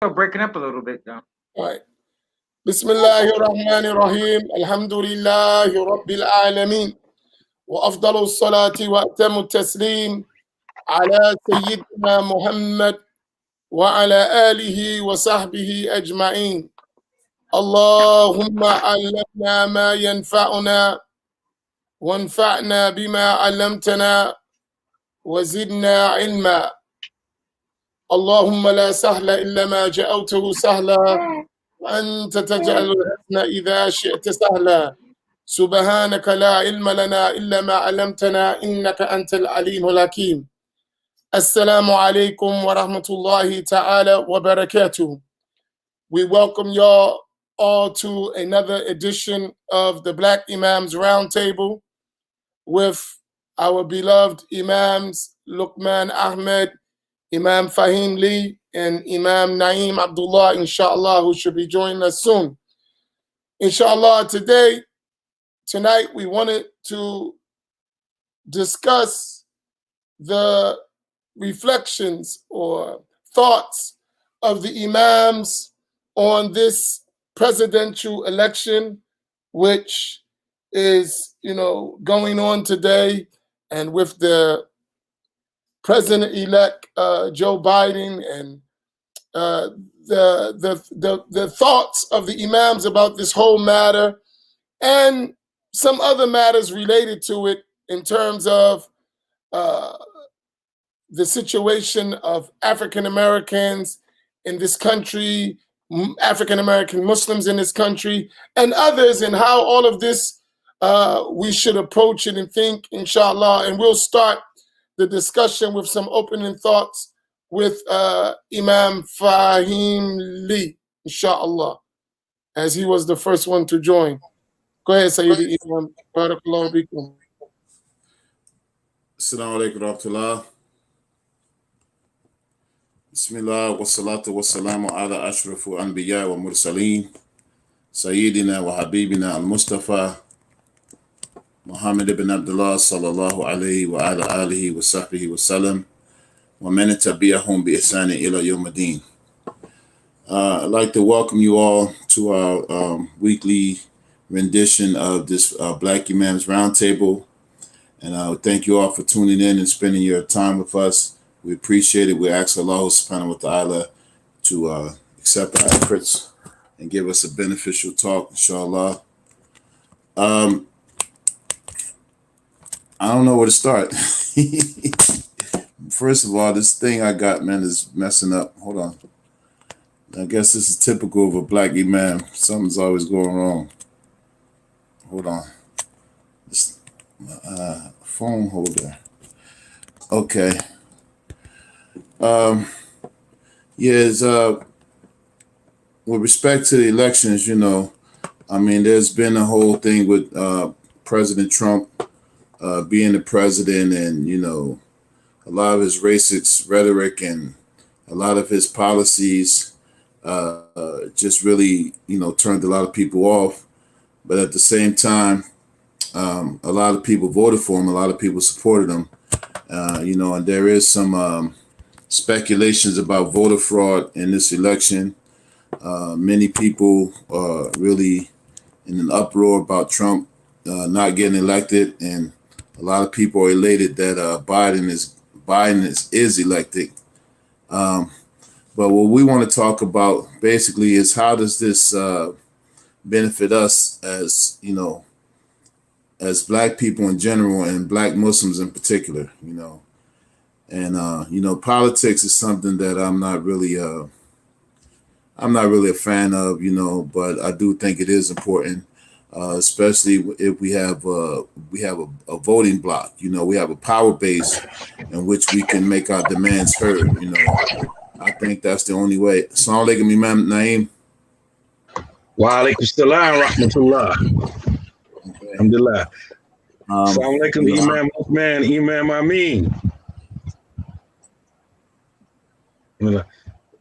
Breaking up a little bit though. Right. بسم الله الرحمن الرحيم الحمد لله رب العالمين وأفضل الصلاة وأتم التسليم على سيدنا محمد وعلى آله وصحبه أجمعين اللهم علمنا ما ينفعنا وانفعنا بما علمتنا وزدنا علما اللهم لا سهل إلا ما جعلته سهلا وأنت تجعل الحزن إذا شئت سهلا سبحانك لا علم لنا إلا ما علمتنا إنك أنت العليم الحكيم السلام عليكم ورحمة الله تعالى وبركاته. We welcome y'all all to another edition of the Black Imams Roundtable with our beloved Imams Luqman Ahmad, Imam Faheem Lee, and Imam Naeem Abdullah, inshallah, who should be joining us soon. Inshallah, tonight we wanted to discuss the reflections or thoughts of the Imams on this presidential election, which is, going on today, and with the President-elect Joe Biden and the thoughts of the Imams about this whole matter and some other matters related to it in terms of the situation of African Americans in this country, African American Muslims in this country, and others, and how all of this we should approach it and think, inshallah. And we'll start the discussion with some opening thoughts with Imam Faheem Lee, inshallah, as he was the first one to join. Go ahead, Sayyidi Imam. Barakallahu bikum. Assalamu alaikum warahmatullah. Bismillah wa salatu wa salamu ala ashrafu anbiya wa mursaleen. Sayyidina wa habibina al-Mustafa Muhammad ibn Abdullah sallallahu alayhi wa ala alihi wa sahbihi wa sallam. Wa man tabi'ahum bi ihsani ila yawm ad-din. I'd like to welcome you all to our weekly rendition of this Black Imams Roundtable. And I would thank you all for tuning in and spending your time with us. We appreciate it. We ask Allah subhanahu wa ta'ala to accept our efforts and give us a beneficial talk, inshallah. I don't know where to start. First of all, this thing I got, man, is messing up. Hold on. I guess this is typical of a Black Imam. Something's always going wrong. Hold on. This phone holder. Okay. With respect to the elections, there's been a whole thing with President Trump being the president, and a lot of his racist rhetoric and a lot of his policies just really turned a lot of people off. But at the same time, a lot of people voted for him, a lot of people supported him, and there is some speculations about voter fraud in this election. Many people are really in an uproar about Trump not getting elected, and a lot of people are elated that Biden is elected. But what we want to talk about basically is how does this benefit us as as Black people in general and Black Muslims in particular, And politics is something that I'm not really a fan of, but I do think it is important, especially if we have a voting block. We have a power base in which we can make our demands heard. I think that's the only way. Assalamu alaikum, Imam Naeem. Wa alaikum salam rahmatullah. Alhamdulillah. Assalamu alaikum, Imam Luqman, Imam Amin. I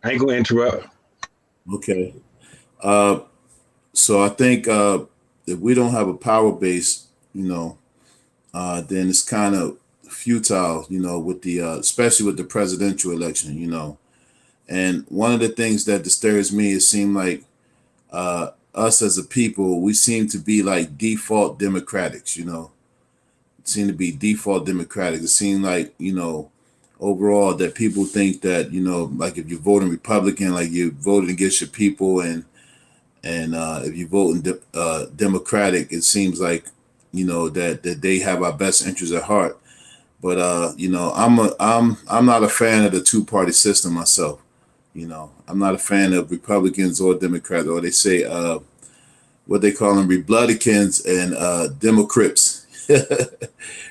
ain't gonna interrupt. Okay. So I think if we don't have a power base, then it's kind of futile, with the especially with the presidential election, And one of the things that disturbs me, it seemed like us as a people, we seem to be like default Democrats, seem to be default Democratic. It seemed like, overall that people think that, like if you're voting Republican, like you're voting against your people, and if you vote in Democratic, it seems like, that they have our best interests at heart. But I'm not a fan of the two-party system myself. I'm not a fan of Republicans or Democrats, or they say what they call them Republicans and Democrats.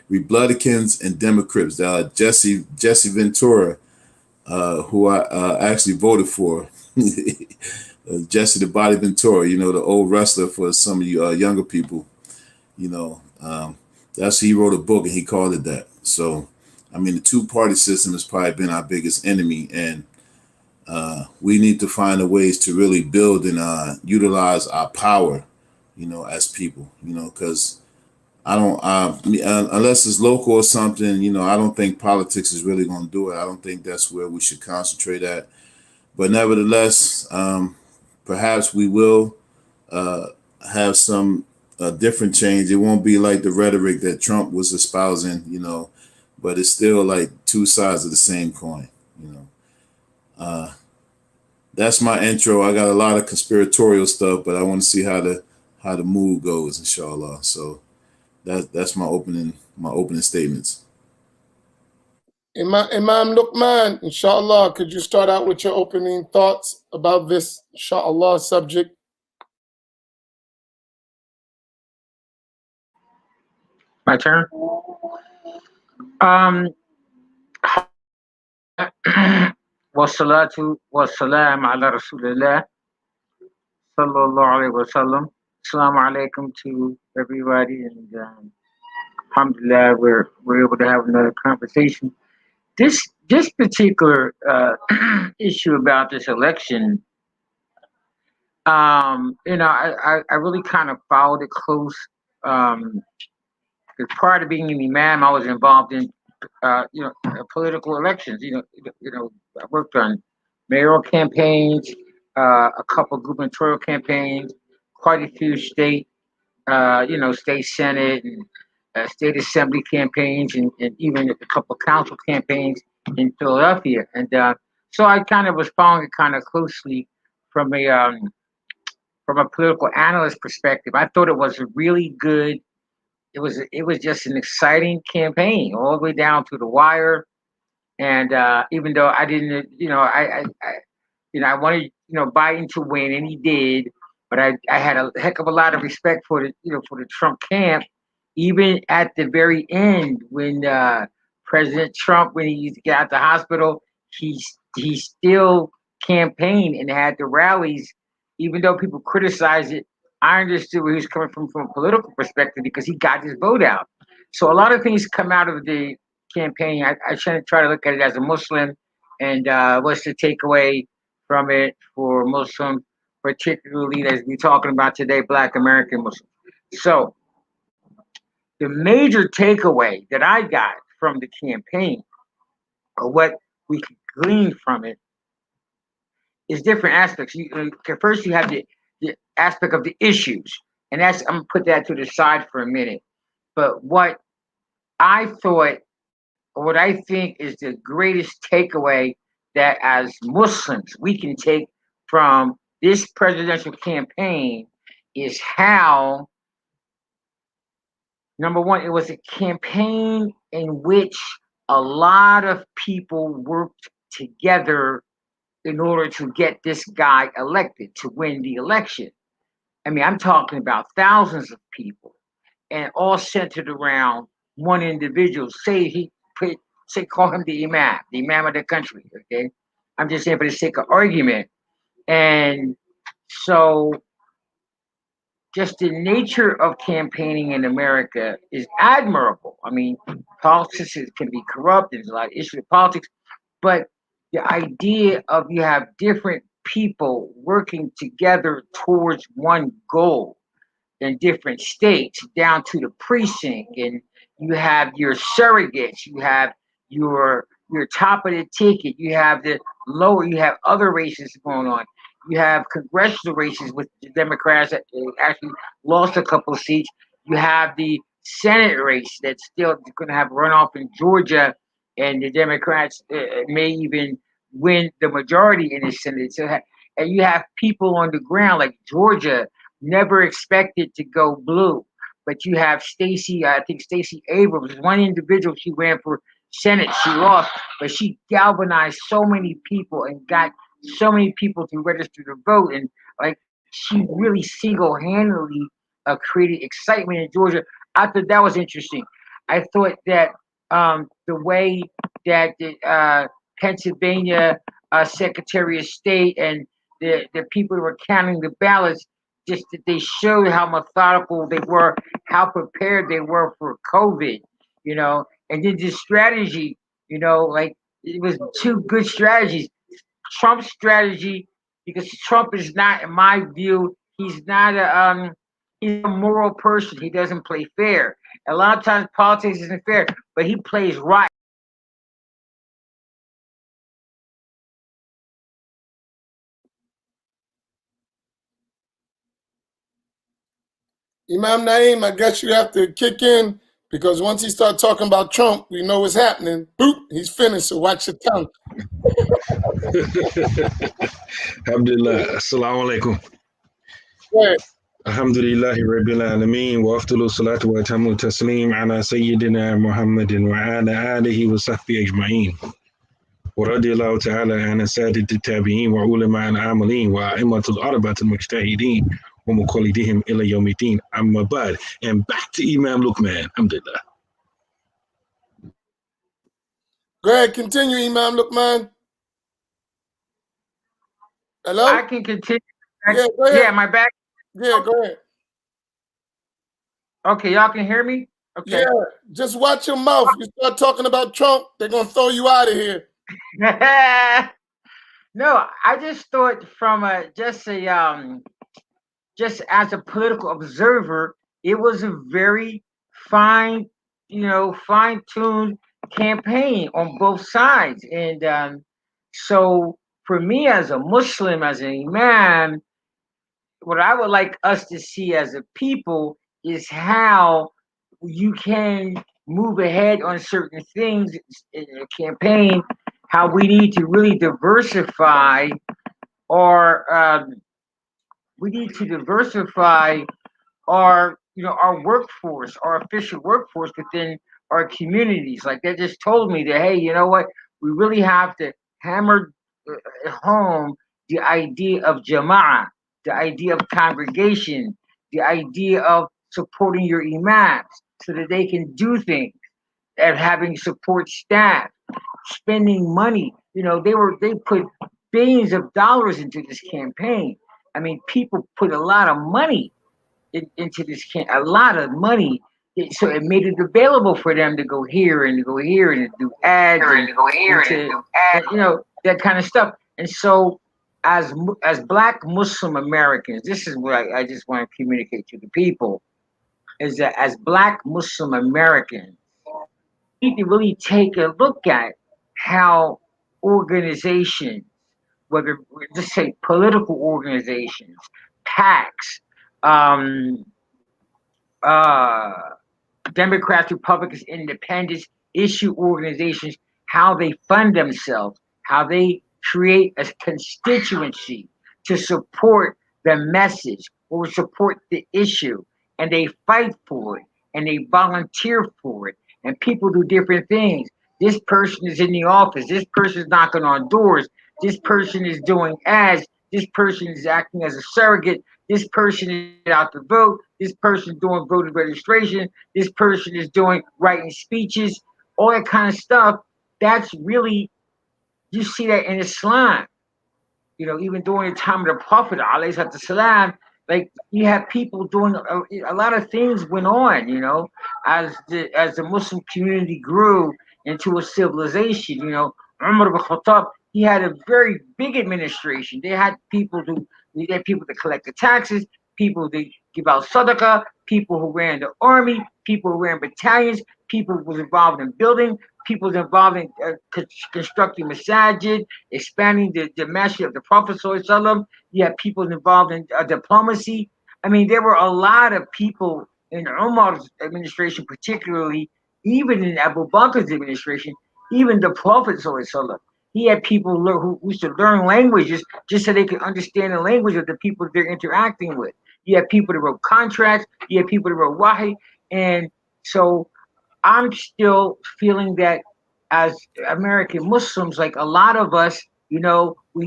Republicans and Democrats. Jesse Ventura, who I actually voted for. Jesse the Body Ventura, the old wrestler for some of you younger people. That's he wrote a book and he called it that. So, I mean, the two-party system has probably been our biggest enemy, and we need to find the ways to really build and utilize our power, as people, because I don't, unless it's local or something, I don't think politics is really going to do it. I don't think that's where we should concentrate at. But nevertheless, perhaps we will have some different change. It won't be like the rhetoric that Trump was espousing, but it's still like two sides of the same coin, That's my intro. I got a lot of conspiratorial stuff, but I want to see how the mood goes, inshallah. So that's my opening statements. Imam Luqman, inshallah, could you start out with your opening thoughts about this, inshallah, subject? My turn. Wassalatu wassalam ala Rasulillah sallallahu alayhi wa sallam. Assalamu alaikum to everybody, and alhamdulillah, we're able to have another conversation. This particular issue about this election, I really kind of followed it close. Prior to being an imam, I was involved in political elections. I worked on mayoral campaigns, a couple gubernatorial campaigns, quite a few state senate and state assembly campaigns, and even a couple council campaigns in Philadelphia. And so I kind of was following it kind of closely from a political analyst perspective. I thought it was a really good. It was just an exciting campaign all the way down to the wire. And even though I didn't, I wanted, Biden to win, and he did, but I had a heck of a lot of respect for the Trump camp, even at the very end when President Trump, when he used to get out the hospital, he still campaigned and had the rallies, even though people criticized it. I understood where he was coming from a political perspective, because he got his vote out. So a lot of things come out of the campaign. I try to look at it as a Muslim, and what's the takeaway from it for Muslims, particularly as we're talking about today, Black American Muslims. So the major takeaway that I got from the campaign, or what we could glean from it, is different aspects. First, you have the aspect of the issues, and I'm gonna put that to the side for a minute. But what I thought, or what I think is the greatest takeaway that as Muslims we can take from this presidential campaign is how, number one, it was a campaign in which a lot of people worked together in order to get this guy elected, to win the election. I mean, I'm talking about thousands of people, and all centered around one individual. Call him the Imam of the country. Okay, I'm just saying for the sake of argument. And so, just the nature of campaigning in America is admirable. I mean, politics can be corrupt. There's a lot of issues with politics, but the idea of you have different people working together towards one goal in different states, down to the precinct, and you have your surrogates, you have your you're top of the ticket. You have the lower. You have other races going on. You have congressional races with the Democrats that actually lost a couple of seats. You have the Senate race that's still going to have runoff in Georgia, and the Democrats may even win the majority in the Senate. So, and you have people on the ground like Georgia never expected to go blue, but you have Stacey. I think Stacey Abrams, one individual. She ran for Senate. She lost, but she galvanized so many people and got so many people to register to vote, and like she really single-handedly created excitement in Georgia. I thought that was interesting. I thought that the way that the Pennsylvania Secretary of State and the people who were counting the ballots, just that they showed how methodical they were, how prepared they were for COVID, and then this strategy, like it was two good strategies. Trump's strategy, because Trump is not, in my view, he's not he's a moral person. He doesn't play fair. A lot of times politics isn't fair, but he plays right. Imam Naeem, I guess you have to kick in because once he starts talking about Trump, we know what's happening. Boop, he's finished, so watch your tongue. Abdullah, assalamu alaikum. Right. Alhamdulillahi Rabbil Alameen wa afdalu salatu wa tamu taslim ala Sayyidina Muhammadin wa ala alihi wa sahbihi ajma'een. ورضي الله تعالى عن السادة التابعين وعلماء العاملين وأئمة الأربعة المجتهدين ومقلديهم إلى يوم الدين أما بعد. And back to Imam Luqman. Alhamdulillah. Go ahead, continue, Imam Luqman. Hello? I can continue. Yeah, go ahead. Yeah, my back. Yeah, go ahead. Okay, y'all can hear me? Okay. Yeah, just watch your mouth. You start talking about Trump, they're going to throw you out of here. No, I just thought from just as a political observer, it was a very fine, fine-tuned campaign on both sides. And so for me as a Muslim, as an Imam, what I would like us to see as a people is how you can move ahead on certain things in a campaign, how we need to really diversify our our workforce, our official workforce within our communities. Like they just told me that, hey, you know what? We really have to hammer home the idea of jama'ah, the idea of congregation, the idea of supporting your imams so that they can do things, and having support staff, spending money. They put billions of dollars into this campaign. I mean, people put a lot of money into this a lot of money. So it made it available for them to go here and to go here and to do ads that kind of stuff. And so, as Black Muslim Americans, this is what I just want to communicate to the people: is that as Black Muslim Americans, we need to really take a look at how organizations, whether just say political organizations, PACs, Democrats, Republicans, Independents, issue organizations, how they fund themselves, how they create a constituency to support the message or support the issue, and they fight for it and they volunteer for it, and people do different things. This person is in the office, this person is knocking on doors, this person is doing ads, this person is acting as a surrogate, this person is out to vote, this person is doing voter registration, this person is doing writing speeches, all that kind of stuff. That's really, you see that in Islam. Even during the time of the Prophet, alayhi salam, like you have people doing a lot of things went on, as the Muslim community grew into a civilization. Umar ibn Khattab, he had a very big administration. They had people to collect the taxes, people to give out sadaqah, people who ran the army, people who ran battalions, people who was involved in building, people involved in constructing Masjid, expanding the Masjid of the Prophet Sallallahu Alaihi Wasallam. You had people involved in diplomacy. I mean, there were a lot of people in Umar's administration, particularly, even in Abu Bakr's administration, even the Prophet Sallallahu Alaihi Wasallam. He had people who used to learn languages just so they could understand the language of the people they're interacting with. You had people that wrote contracts. You had people that wrote wahi. And so I'm still feeling that as American Muslims, like a lot of us, we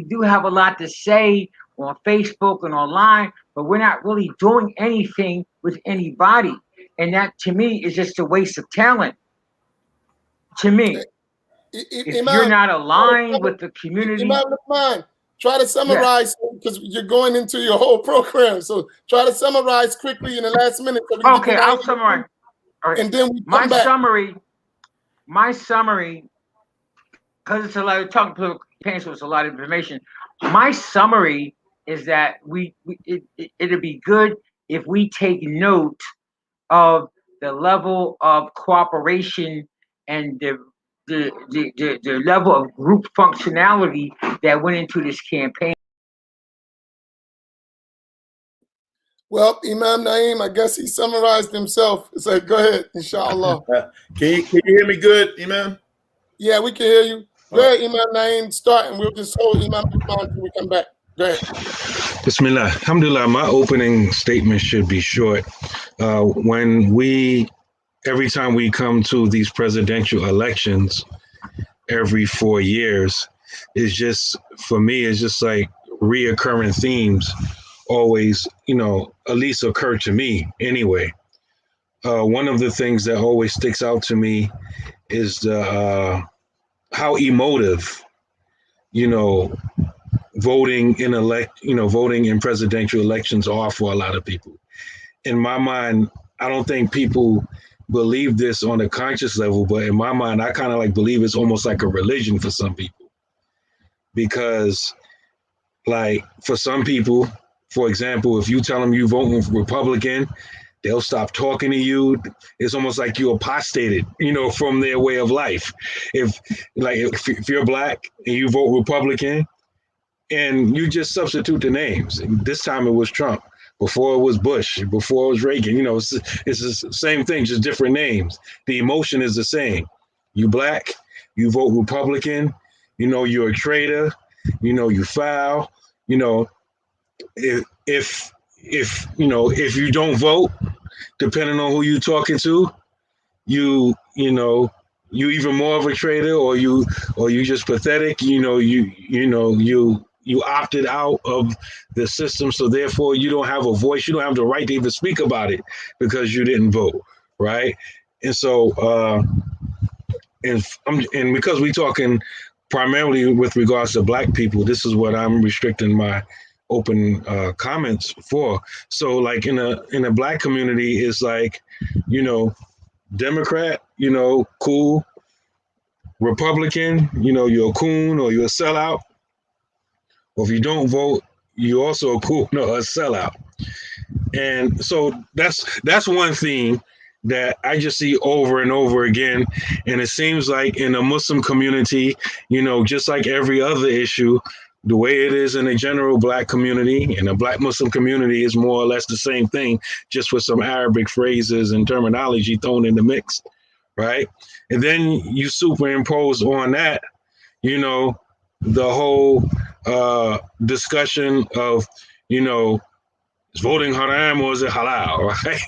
do have a lot to say on Facebook and online, but we're not really doing anything with anybody. And that to me is just a waste of talent. To me, if you're not aligned with the community. Imam Luqman, try to summarize because you're going into your whole program. So try to summarize quickly in the last minute. So okay, I'll summarize. All right. And then we my summary, because it's a lot of talking to parents, so it's a lot of information. My summary is that it'd be good if we take note of the level of cooperation and the level of group functionality that went into this campaign. Well, Imam Naeem, I guess he summarized himself. So go ahead, inshallah. Can you hear me good, Imam? Yeah, we can hear you. Go ahead, Imam Naeem, start, and we'll just hold Imam Luqman until we come back. Go ahead. Bismillah. Alhamdulillah, my opening statement should be short. Every time we come to these presidential elections every 4 years, it's just, for me, it's just like reoccurring themes always, at least occur to me anyway. One of the things that always sticks out to me is how emotive, voting in presidential elections are for a lot of people. In my mind, I don't think people believe this on a conscious level, but in my mind, I kind of like believe it's almost like a religion for some people. Because like for some people, for example, if you tell them you vote Republican, they'll stop talking to you. It's almost like you apostated, from their way of life. If you're black and you vote Republican and you just substitute the names, this time it was Trump. Before it was Bush, before it was Reagan, it's the same thing, just different names. The emotion is the same. You black, you vote Republican, you're a traitor, you foul, if you don't vote, depending on who you're talking to, you even more of a traitor, or you just pathetic, you opted out of the system, so therefore you don't have a voice, you don't have the right to even speak about it because you didn't vote, right? And so, and because we're talking primarily with regards to black people, this is what I'm restricting my open comments for. So, like in a black community, it's like, Democrat, cool. Republican, you're a coon or you're a sellout. Or if you don't vote, you also a cool, a sellout. And so that's one theme that I just see over and over again. And it seems like in the Muslim community, just like every other issue, the way it is in the general black community and the black Muslim community is more or less the same thing, just with some Arabic phrases and terminology thrown in the mix, right? And then you superimpose on that, the whole discussion of, is voting haram or is it halal, right?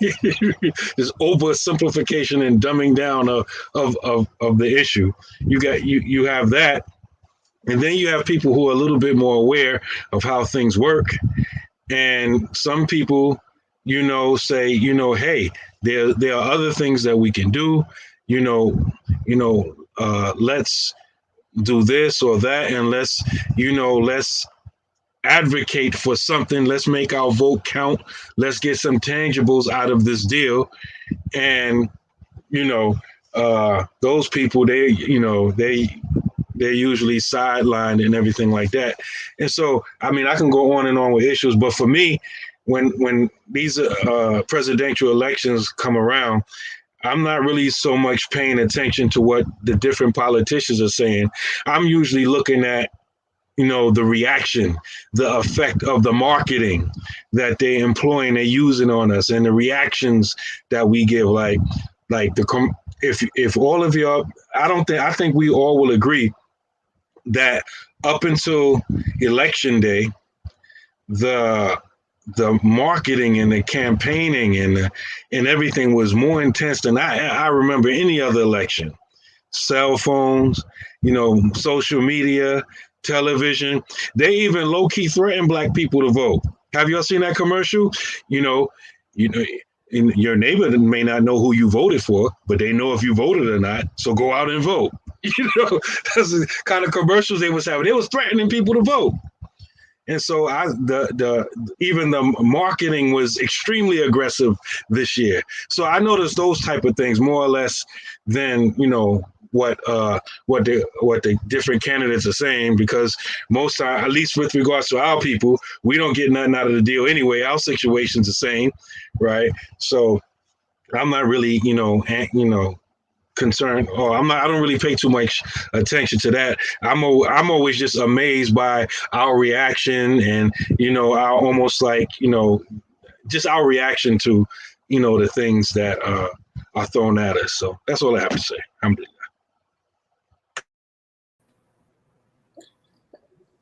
This oversimplification and dumbing down of the issue. You have that, and then you have people who are a little bit more aware of how things work, and some people, say, hey, there are other things that we can do, let's do this or that, and let's advocate for something. Let's make our vote count. Let's get some tangibles out of this deal. And those people, they're usually sidelined and everything like that. And so, I mean, I can go on and on with issues, but for me, when these presidential elections come around, I'm not really so much paying attention to what the different politicians are saying. I'm usually looking at, the reaction, the effect of the marketing that they employ and they're using on us, and the reactions that we give. If all of y'all, I think we all will agree that up until election day, the marketing and the campaigning and everything was more intense than I remember any other election. Cell phones, social media, television. They even low key threaten black people to vote. Have y'all seen that commercial? You know, and your neighbor may not know who you voted for, but they know if you voted or not. So go out and vote. That's the kind of commercials they was having. They was threatening people to vote. And so even the marketing was extremely aggressive this year. So I noticed those type of things more or less than what the different candidates are saying, because most time, at least with regards to our people, we don't get nothing out of the deal anyway. Our situation's the same, right? So I'm not really concerned, or I don't really pay too much attention to that. I'm always just amazed by our reaction, and our almost like just our reaction to the things that are thrown at us. So that's all I have to say.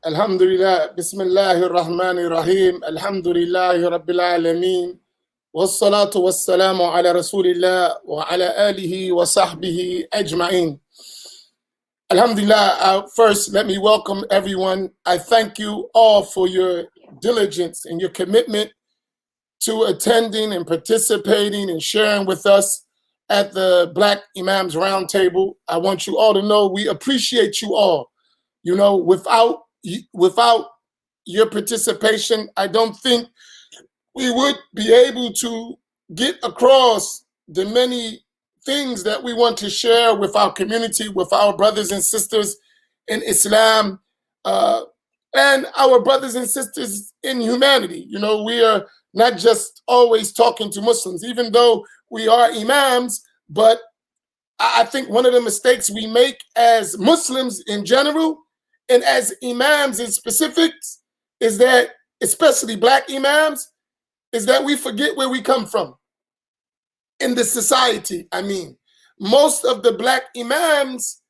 Alhamdulillah, Bismillahir Rahmanir Rahim, Alhamdulillahi Rabbil Alameen, wassalatu wassalamu ala Rasulillah wa ala alihi wa sahbihi ajma'in. Alhamdulillah, first let me welcome everyone. I thank you all for your diligence and your commitment to attending and participating and sharing with us at the Black Imams Roundtable. I want you all to know we appreciate you all. Without your participation, I don't think we would be able to get across the many things that we want to share with our community, with our brothers and sisters in Islam, and our brothers and sisters in humanity. We are not just always talking to Muslims, even though we are imams, but I think one of the mistakes we make as Muslims in general and as imams in specifics is that, especially black imams, is that we forget where we come from in the society. I mean, most of the black imams,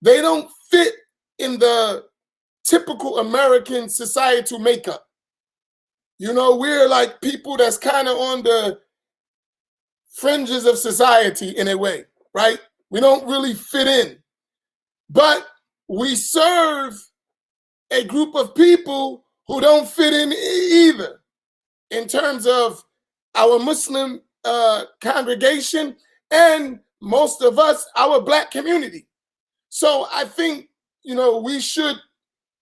they don't fit in the typical American societal makeup. We're like people that's kind of on the fringes of society in a way, right? We don't really fit in. But we serve a group of people who don't fit in either, in terms of our Muslim congregation and most of us, our black community. So I think, we should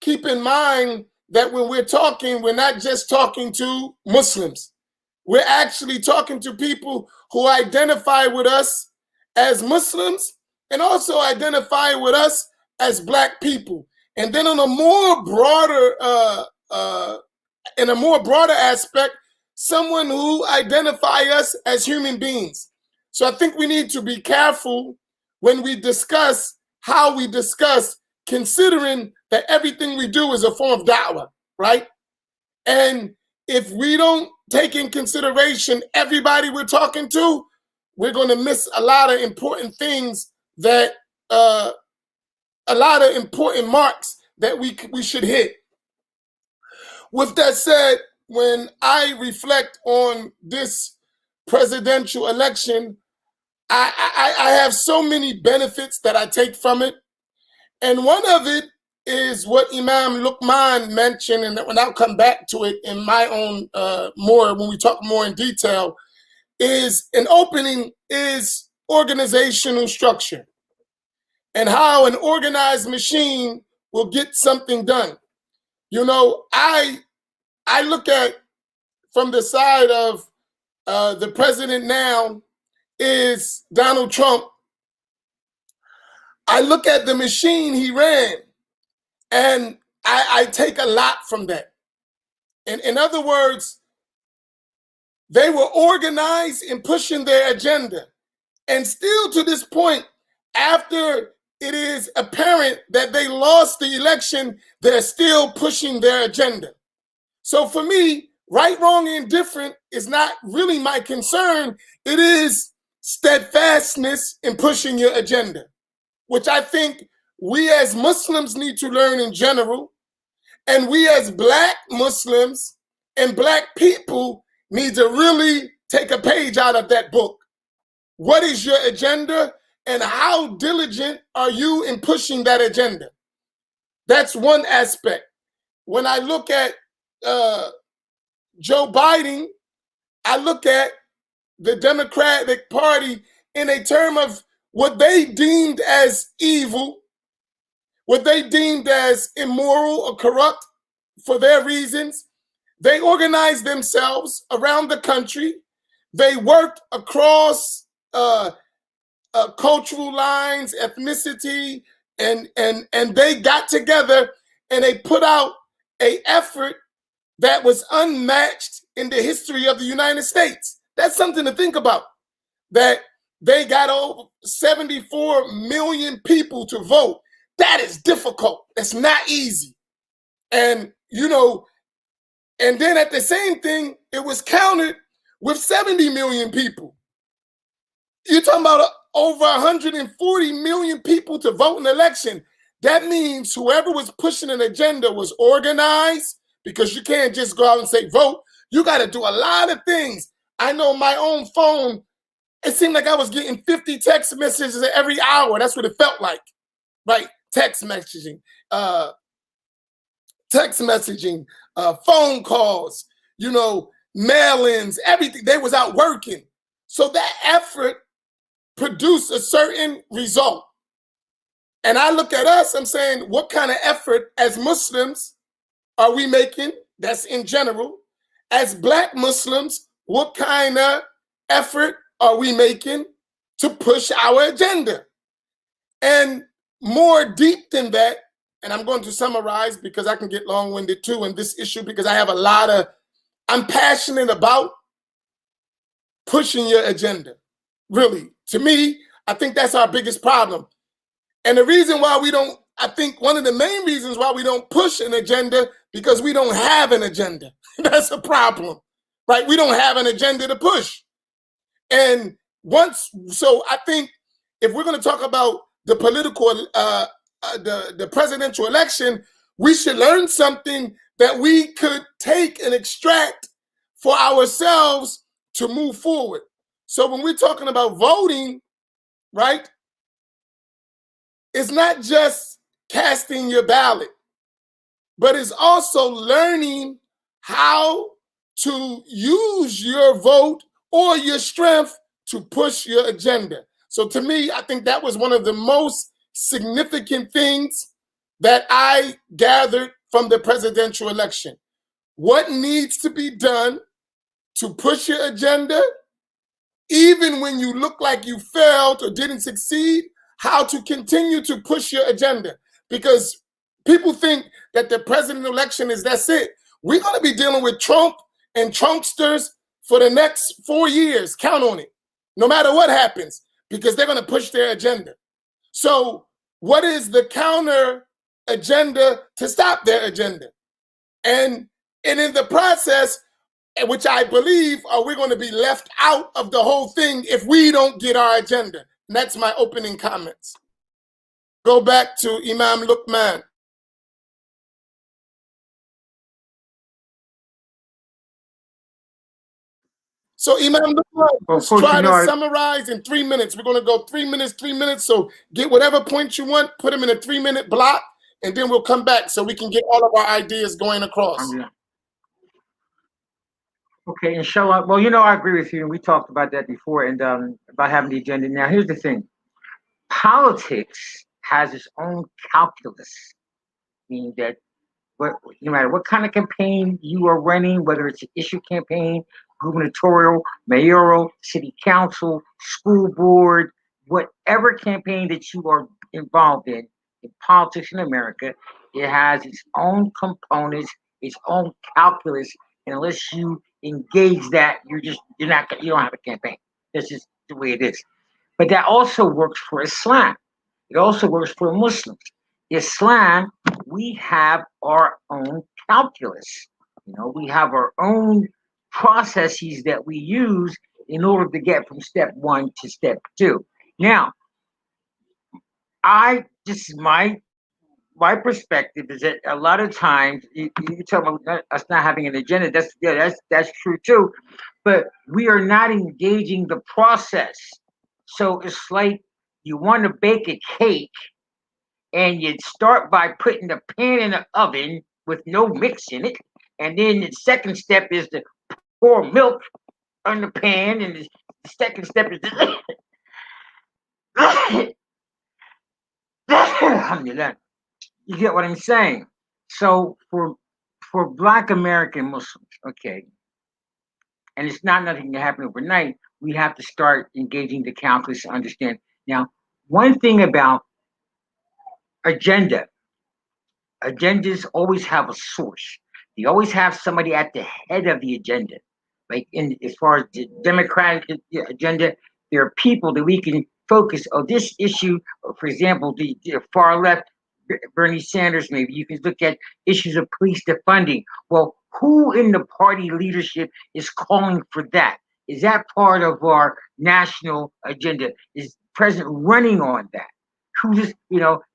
keep in mind that when we're talking, we're not just talking to Muslims. We're actually talking to people who identify with us as Muslims and also identify with us as black people. And then on a more broader aspect, someone who identify us as human beings. So I think we need to be careful when we discuss how we discuss, considering that everything we do is a form of da'wah, right? And if we don't take in consideration everybody we're talking to, we're going to miss a lot of important things that, a lot of important marks that we should hit. With that said, when I reflect on this presidential election, I have so many benefits that I take from it. And one of it is what Imam Luqman mentioned, and when I'll come back to it in my own when we talk more in detail, is an opening is organizational structure and how an organized machine will get something done. I look at, from the side of the president now is Donald Trump. I look at the machine he ran, and I take a lot from that. In other words, they were organized in pushing their agenda. And still to this point, after it is apparent that they lost the election, they're still pushing their agenda. So for me, right, wrong, and indifferent is not really my concern. It is steadfastness in pushing your agenda, which I think we as Muslims need to learn in general. And we as Black Muslims and Black people need to really take a page out of that book. What is your agenda and how diligent are you in pushing that agenda? That's one aspect. When I look at Joe Biden, I look at the Democratic Party in a term of what they deemed as evil, what they deemed as immoral or corrupt for their reasons. They organized themselves around the country. They worked across cultural lines, ethnicity, and they got together and they put out an effort that was unmatched in the history of the United States. That's something to think about, that they got over 74 million people to vote. That is difficult. That's not easy. And, you know, and then at the same thing, it was countered with 70 million people. You're talking about over 140 million people to vote in an election. That means whoever was pushing an agenda was organized, because you can't just go out and say vote. You got to do a lot of things. I know my own phone, it seemed like I was getting 50 text messages every hour. That's what it felt like, right? Text messaging, phone calls, you know, mail-ins, everything. They was out working. So that effort produced a certain result. And I look at us, I'm saying, what kind of effort as Muslims are we making? That's in general. As Black Muslims, what kind of effort are we making to push our agenda? And more deep than that, and I'm going to summarize because I can get long-winded too in this issue, because I have I'm passionate about pushing your agenda. Really, to me, I think that's our biggest problem. And the reason why I think one of the main reasons why we don't push an agenda, because we don't have an agenda. That's a problem, right? We don't have an agenda to push. And so I think if we're going to talk about the political, the presidential election, we should learn something that we could take and extract for ourselves to move forward. So when we're talking about voting, right, it's not just casting your ballot, but it's also learning how to use your vote or your strength to push your agenda. So to me, I think that was one of the most significant things that I gathered from the presidential election. What needs to be done to push your agenda, even when you look like you failed or didn't succeed, how to continue to push your agenda. Because people think that the president election is that's it. We're going to be dealing with Trump and Trumpsters for the next 4 years. Count on it, no matter what happens, because they're going to push their agenda. So what is the counter agenda to stop their agenda? And in the process, which I believe we're going to be left out of the whole thing if we don't get our agenda. And that's my opening comments. Go back to Imam Luqman. So Imam Luqman, let's try to summarize in 3 minutes. We're going to go 3 minutes, 3 minutes. So get whatever points you want, put them in a 3-minute block, and then we'll come back so we can get all of our ideas going across. Okay, inshallah. Well, you know, I agree with you, and we talked about that before, and about having the agenda. Now, here's the thing. Politics has its own calculus, meaning that no matter what kind of campaign you are running, whether it's an issue campaign, gubernatorial, mayoral, city council, school board, whatever campaign that you are involved in politics in America, it has its own components, its own calculus, and unless you engage that, you don't have a campaign. That's just the way it is. But that also works for Islam. It also works for Muslims. Islam, we have our own calculus. We have our own processes that we use in order to get from step one to step two. Now, this is my perspective is that a lot of times you tell me us not having an agenda. That's true too, but we are not engaging the process. So it's like you want to bake a cake, and you start by putting the pan in the oven with no mix in it, and then the second step is to pour milk on the pan, and the second step is to alhamdulillah. You get what I'm saying? So for Black American Muslims, okay, and it's not nothing to happen overnight. We have to start engaging the calculus to understand. Now, one thing about agenda, agendas always have a source. They always have somebody at the head of the agenda. Like as far as the Democratic agenda, there are people that we can focus on this issue. For example, the far left, Bernie Sanders, maybe you can look at issues of police defunding. Well, who in the party leadership is calling for that? Is that part of our national agenda? Is the president running on that? Who just,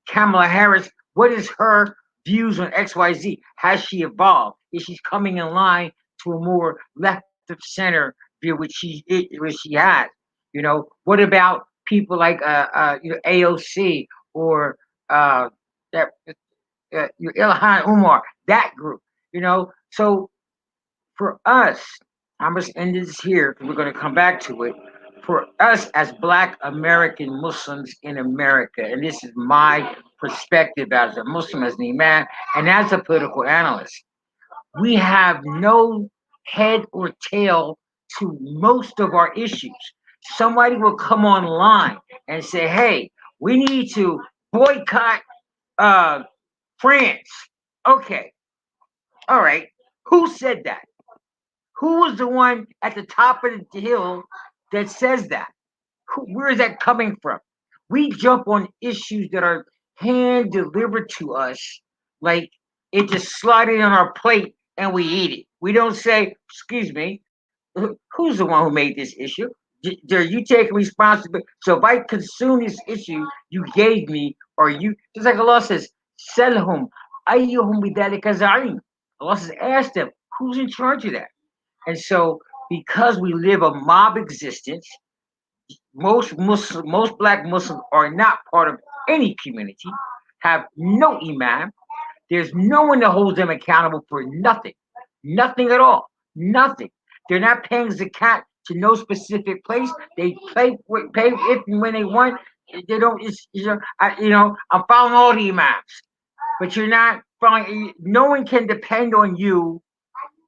Kamala Harris, what is her views on XYZ? Has she evolved? Is she coming in line to a more left of center view, which she has? What about people like AOC or that Ilhan Umar, that group, So for us, I must end this here because we're going to come back to it. For us as Black American Muslims in America, and this is my perspective as a Muslim, as an Imam, and as a political analyst, we have no head or tail to most of our issues. Somebody will come online and say, hey, we need to boycott France. Okay. All right. Who said that? Who was the one at the top of the hill that says that? Where is that coming from? We jump on issues that are hand delivered to us like it just slided on our plate and we eat it. We don't say, excuse me, who's the one who made this issue? Are you taking responsibility? So if I consume this issue you gave me, or you, just like Allah says, Selhum, ayyuhum bidalika za'im. Allah says, ask them, who's in charge of that? And so, because we live a mob existence, most Black Muslims are not part of any community, have no imam. There's no one that holds them accountable for nothing, nothing at all, nothing. They're not paying zakat to no specific place. They pay if and when they want. They don't. I'm following all the imams, but you're not following. No one can depend on you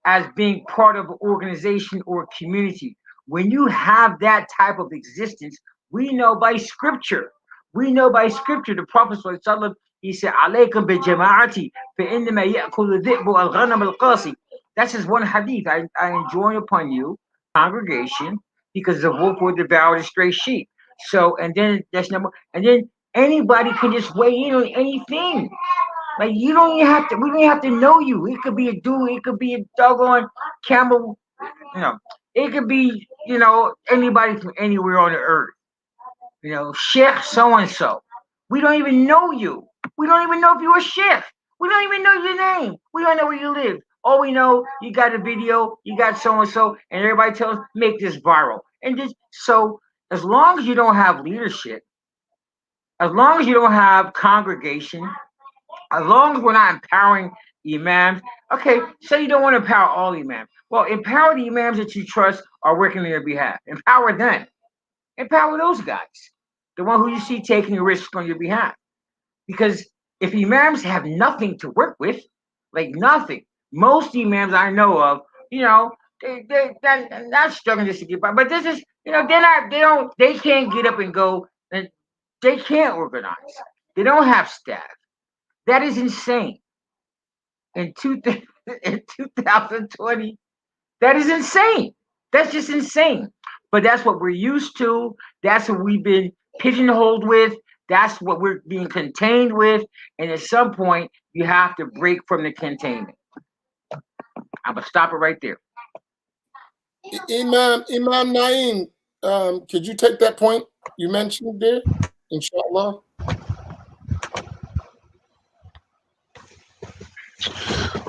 as being part of an organization or community. When you have that type of existence, we know by scripture. The Prophet ﷺ, he said, "Alaykum bi jama'ati, fa innama ya'kulu dhi'bu al-ghanam al-qasi." That's his one hadith. I enjoin upon you, congregation, because the wolf will devour the stray sheep. So, and then that's number. And then anybody can just weigh in on anything. Like you don't even have to. We don't have to know you. It could be a dude. It could be a doggone camel. It could be anybody from anywhere on the earth. Sheikh so and so. We don't even know you. We don't even know if you're a sheikh. We don't even know your name. We don't know where you live. All we know, you got a video, you got so and so, and everybody tells make this viral. And just so as long as you don't have leadership, as long as you don't have congregation, as long as we're not empowering imams, okay, say you don't want to empower all imams. Well, empower the imams that you trust are working on your behalf. Empower them. Empower those guys. The one who you see taking a risk on your behalf. Because if imams have nothing to work with, like nothing, most imams I know of, they're not struggling just to get by. But this is, they can't get up and go, and they can't organize. They don't have staff. That is insane. In 2020, that is insane. That's just insane. But that's what we're used to. That's what we've been pigeonholed with. That's what we're being contained with. And at some point, you have to break from the containment. I'm gonna stop it right there. Imam Naeem, could you take that point you mentioned there? Inshallah.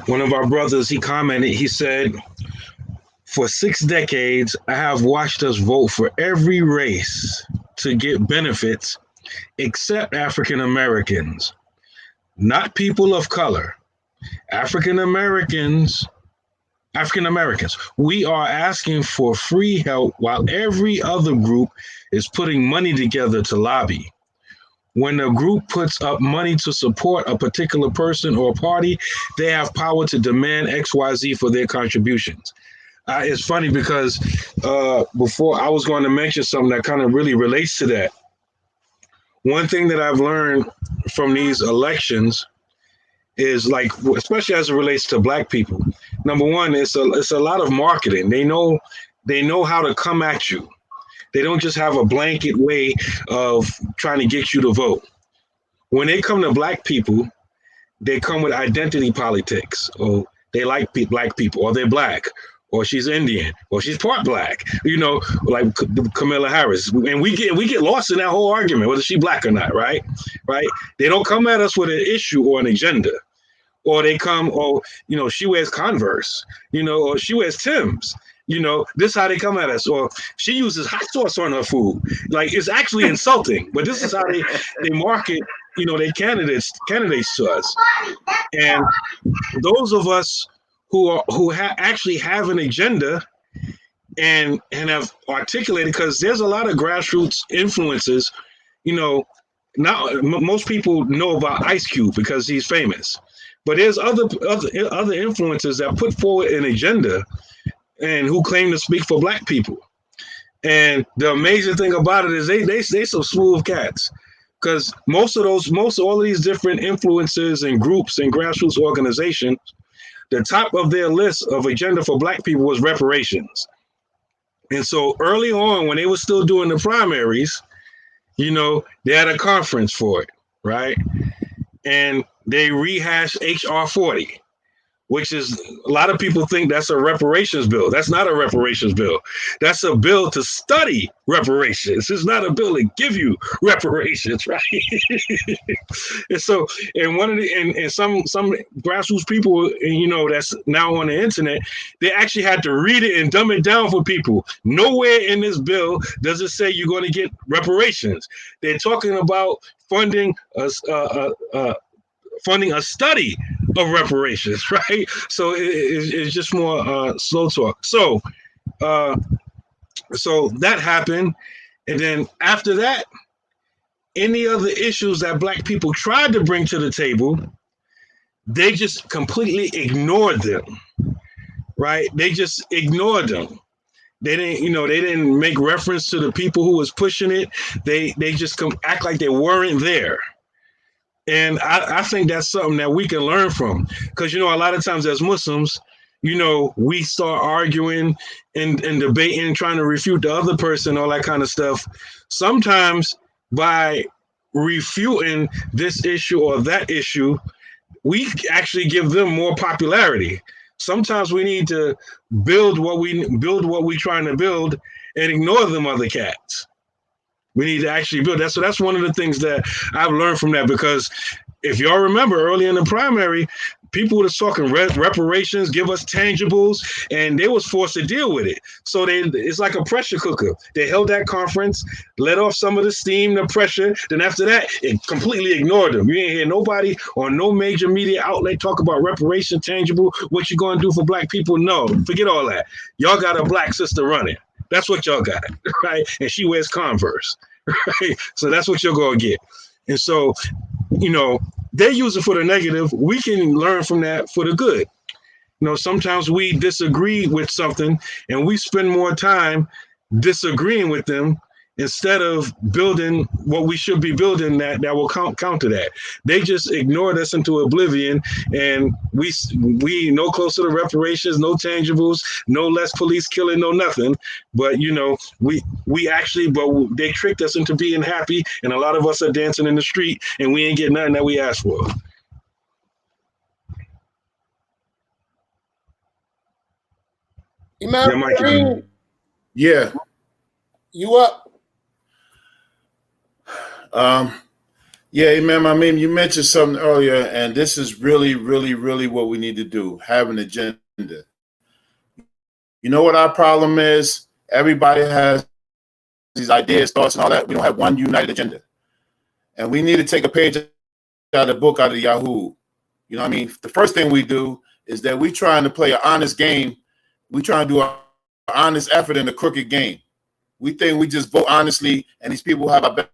One of our brothers, he commented, he said, for 6 decades, I have watched us vote for every race to get benefits except African Americans, not people of color. African Americans, we are asking for free help while every other group is putting money together to lobby. When a group puts up money to support a particular person or party, they have power to demand XYZ for their contributions. It's funny because before I was going to mention something that kind of really relates to that. One thing that I've learned from these elections is, like, especially as it relates to Black people. Number one, it's a lot of marketing. They know how to come at you. They don't just have a blanket way of trying to get you to vote. When they come to Black people, they come with identity politics, or they like Black people, or they're Black, or she's Indian, or she's part Black, like Kamala Harris. And we get lost in that whole argument, whether she's Black or not, right? They don't come at us with an issue or an agenda. Or they come, she wears Converse, or she wears Timbs. This is how they come at us. Or she uses hot sauce on her food. Like, it's actually insulting, but this is how they market, their candidates to us. And those of us who actually have an agenda and have articulated, because there's a lot of grassroots influences. Most people know about Ice Cube because he's famous, but there's other influences that put forward an agenda and who claim to speak for Black people. And the amazing thing about it is they some smooth cats, because most of all of these different influences and groups and grassroots organizations, the top of their list of agenda for Black people was reparations. And so early on, when they were still doing the primaries, they had a conference for it, right? And they rehashed HR 40, which is, a lot of people think that's a reparations bill. That's not a reparations bill. That's a bill to study reparations. It's not a bill to give you reparations, right? And so, and some grassroots people, that's now on the internet, they actually had to read it and dumb it down for people. Nowhere in this bill does it say you're going to get reparations. They're talking about funding a study of reparations, right? So it's just more slow talk. So that happened, and then after that, any other issues that Black people tried to bring to the table, they just completely ignored them, right? They just ignored them. They didn't make reference to the people who was pushing it. They just act like they weren't there. And I think that's something that we can learn from, because, a lot of times as Muslims, we start arguing and debating, trying to refute the other person, all that kind of stuff. Sometimes by refuting this issue or that issue, we actually give them more popularity. Sometimes we need to build what we're trying to build and ignore them other cats. We need to actually build that. So that's one of the things that I've learned from that, because if y'all remember early in the primary, people were talking reparations, give us tangibles, and they was forced to deal with it. So it's like a pressure cooker. They held that conference, let off some of the steam, the pressure. Then after that, it completely ignored them. You ain't hear nobody on no major media outlet talk about reparation, tangible, what you going to do for Black people. No, forget all that. Y'all got a Black sister running. That's what y'all got, right? And she wears Converse, right? So that's what you're going to get. And so, they use it for the negative. We can learn from that for the good. Sometimes we disagree with something and we spend more time disagreeing with them instead of building what we should be building that will counter that. They just ignored us into oblivion, and we no closer to reparations, no tangibles, no less police killing, no nothing. But we actually, but they tricked us into being happy, and a lot of us are dancing in the street, and we ain't getting nothing that we asked for. Imam, yeah, you up? Yeah, Imam, I mean, you mentioned something earlier, and this is really, really, really what we need to do, have an agenda. You know what our problem is? Everybody has these ideas, thoughts, and all that. We don't have one united agenda. And we need to take a page out of the book, out of Yahoo. You know what I mean? The first thing we do is that we trying to play an honest game. We trying to do an honest effort in a crooked game. We think we just vote honestly, and these people have our best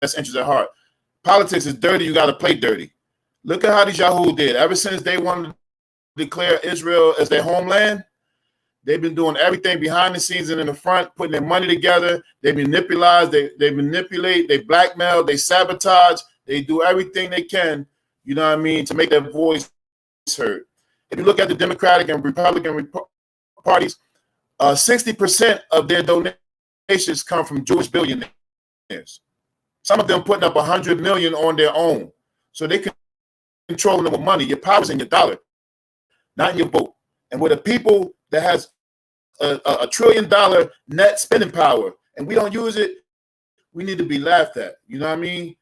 interests at heart. Politics is dirty. You got to play dirty. Look at how these Yahoo did. Ever since they wanted to declare Israel as their homeland, they've been doing everything behind the scenes and in the front, putting their money together. They manipulate, they blackmail, they sabotage, they do everything they can, you know what I mean, to make their voice heard. If you look at the Democratic and Republican parties, 60% of their donations come from Jewish billionaires. Some of them putting up $100 million on their own. So they can control them with money. Your power is in your dollar, not in your vote. And with a people that has a $1 trillion net spending power, and we don't use it, we need to be laughed at. You know what I mean?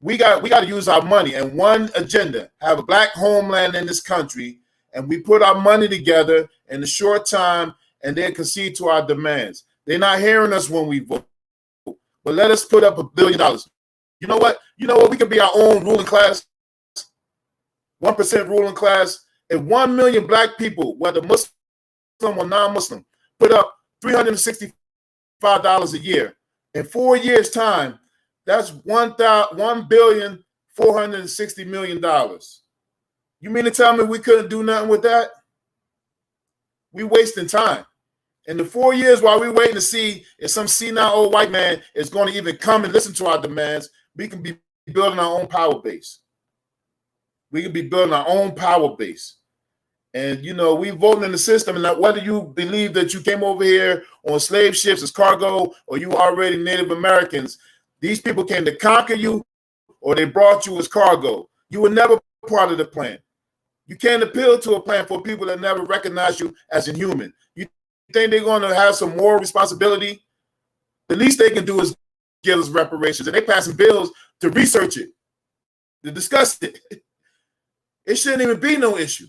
We got to use our money and one agenda, have a black homeland in this country, and we put our money together in a short time and then concede to our demands. They're not hearing us when we vote. But let us put up $1 billion. You know what? We can be our own ruling class, 1% ruling class. If 1 million black people, whether Muslim or non-Muslim, put up $365 a year, in 4 years' time, that's $1,460,000,000. You mean to tell me we couldn't do nothing with that? We wasting time. In the 4 years while we're waiting to see if some senile old white man is going to even come and listen to our demands, we can be building our own power base. We can be building our own power base. And, we voting in the system. And whether you believe that you came over here on slave ships as cargo or you already Native Americans, these people came to conquer you or they brought you as cargo. You were never part of the plan. You can't appeal to a plan for people that never recognize you as a human. You think they're going to have some moral responsibility? The least they can do is give us reparations. And they're passing bills to research it, to discuss it. It shouldn't even be no issue.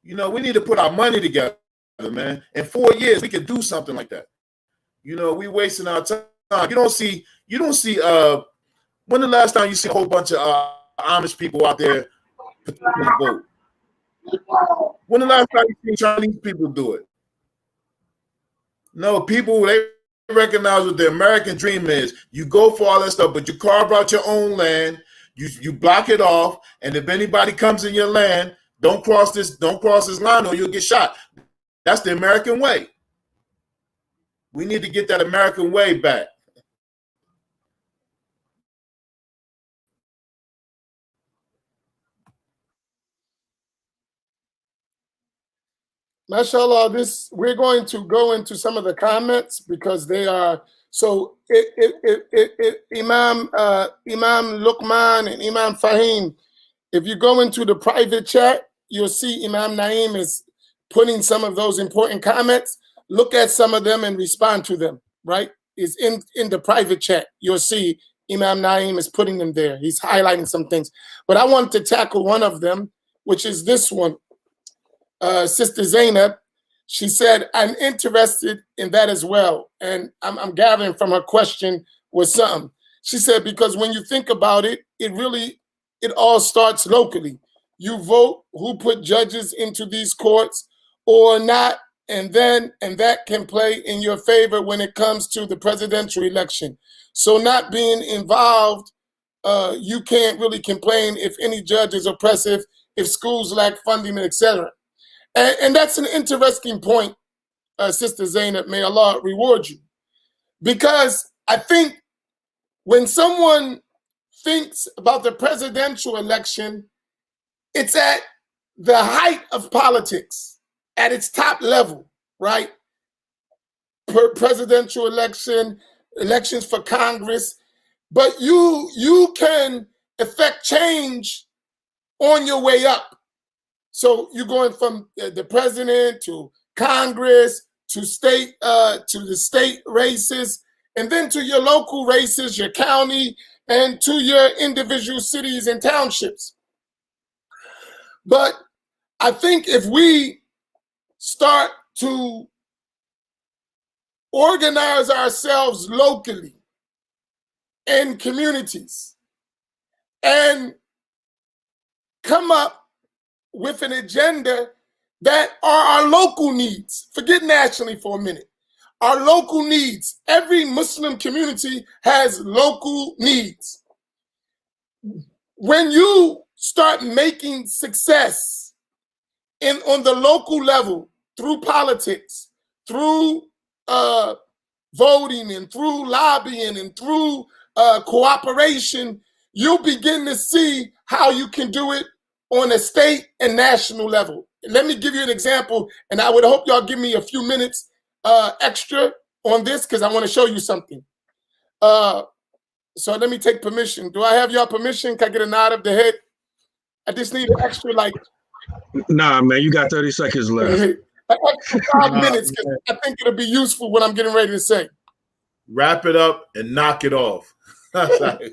We need to put our money together, man. In 4 years, we can do something like that. We wasting our time. You don't see, when the last time you see a whole bunch of Amish people out there petitioning to vote? When the last time you seen Chinese people do it? No, people, they recognize what the American dream is. You go for all that stuff, but you carve out your own land, you block it off, and if anybody comes in your land, don't cross this line or you'll get shot. That's the American way. We need to get that American way back. Mashallah, we're going to go into some of the comments because they are so. Imam Luqman and Imam Faheem, if you go into the private chat, you'll see Imam Naeem is putting some of those important comments. Look at some of them and respond to them. Right? Is in the private chat. You'll see Imam Naeem is putting them there. He's highlighting some things, but I want to tackle one of them, which is this one. Sister Zainab, she said, I'm interested in that as well. And I'm gathering from her question was something. She said, because when you think about it, it all starts locally. You vote who put judges into these courts or not, and that can play in your favor when it comes to the presidential election. So not being involved, you can't really complain if any judge is oppressive, if schools lack funding, etc. And that's an interesting point, Sister Zainab. May Allah reward you. Because I think when someone thinks about the presidential election, it's at the height of politics, at its top level, right? Presidential election, elections for Congress, but you can affect change on your way up. So you're going from the president to Congress to the state races, and then to your local races, your county, and to your individual cities and townships. But I think if we start to organize ourselves locally in communities and come up with an agenda that are our local needs, forget nationally for a minute, our local needs. Every Muslim community has local needs. When you start making success on the local level through politics, through voting and through lobbying and through cooperation, you'll begin to see how you can do it on a state and national level. Let me give you an example, and I would hope y'all give me a few minutes extra on this because I want to show you something. So let me take permission. Do I have y'all permission? Can I get a nod of the head? I just need an extra, like... Nah, man, you got 30 seconds left. An extra 5 minutes, because I think it'll be useful what I'm getting ready to say. Wrap it up and knock it off. Go ahead.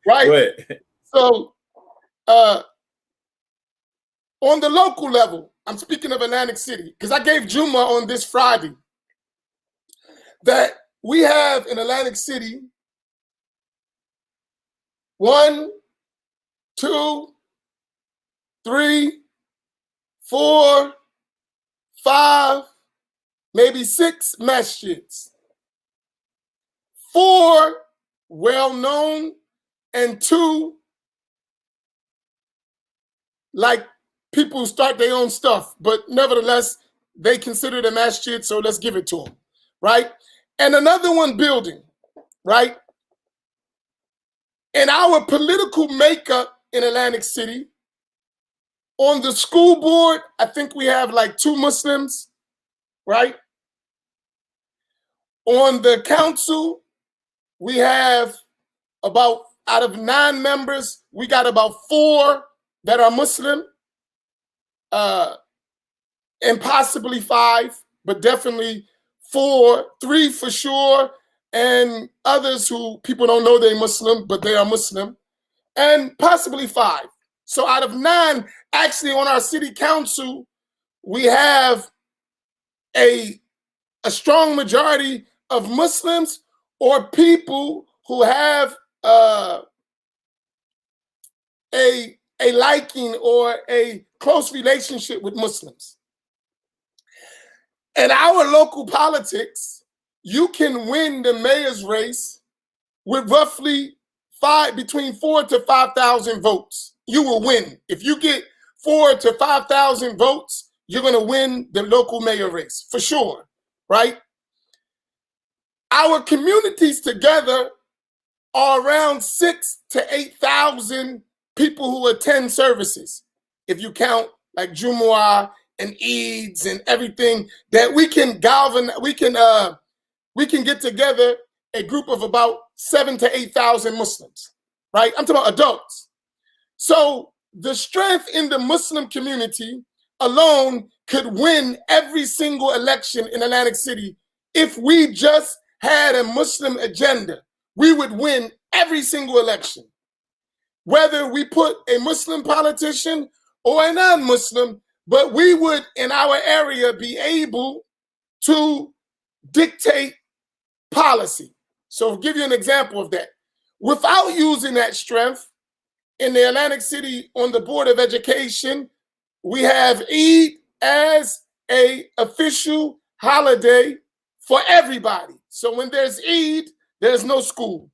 Right? Go ahead. So, on the local level, I'm speaking of Atlantic City, because I gave Juma on this Friday that we have in Atlantic City 1, 2, 3, 4, 5, maybe 6 masjids. 4 well-known and 2 like people who start their own stuff, but nevertheless, they consider the masjid, so let's give it to them, right? And another one building, right? In our political makeup in Atlantic City, on the school board, I think we have like 2 Muslims, right? On the council, we have about, out of 9 members, we got about 4 that are Muslim, and possibly 5, but definitely 4, 3 for sure, and others who people don't know they're Muslim, but they are Muslim, and possibly 5. So out of 9, actually on our city council, we have a strong majority of Muslims or people who have a liking or a close relationship with Muslims. In our local politics, you can win the mayor's race with roughly between 4,000 to 5,000 votes. You will win. If you get 4,000 to 5,000 votes, you're going to win the local mayor race for sure, right? Our communities together are around 6,000 to 8,000 people who attend services. If you count like Jumu'ah and Eids and everything, that we can get together a group of about 7,000 to 8,000 Muslims, right? I'm talking about adults. So the strength in the Muslim community alone could win every single election in Atlantic City. If we just had a Muslim agenda, we would win every single election. Whether we put a Muslim politician or a non-Muslim, but we would, in our area, be able to dictate policy. So I'll give you an example of that. Without using that strength, in the Atlantic City on the Board of Education, we have Eid as an official holiday for everybody. So when there's Eid, there's no school.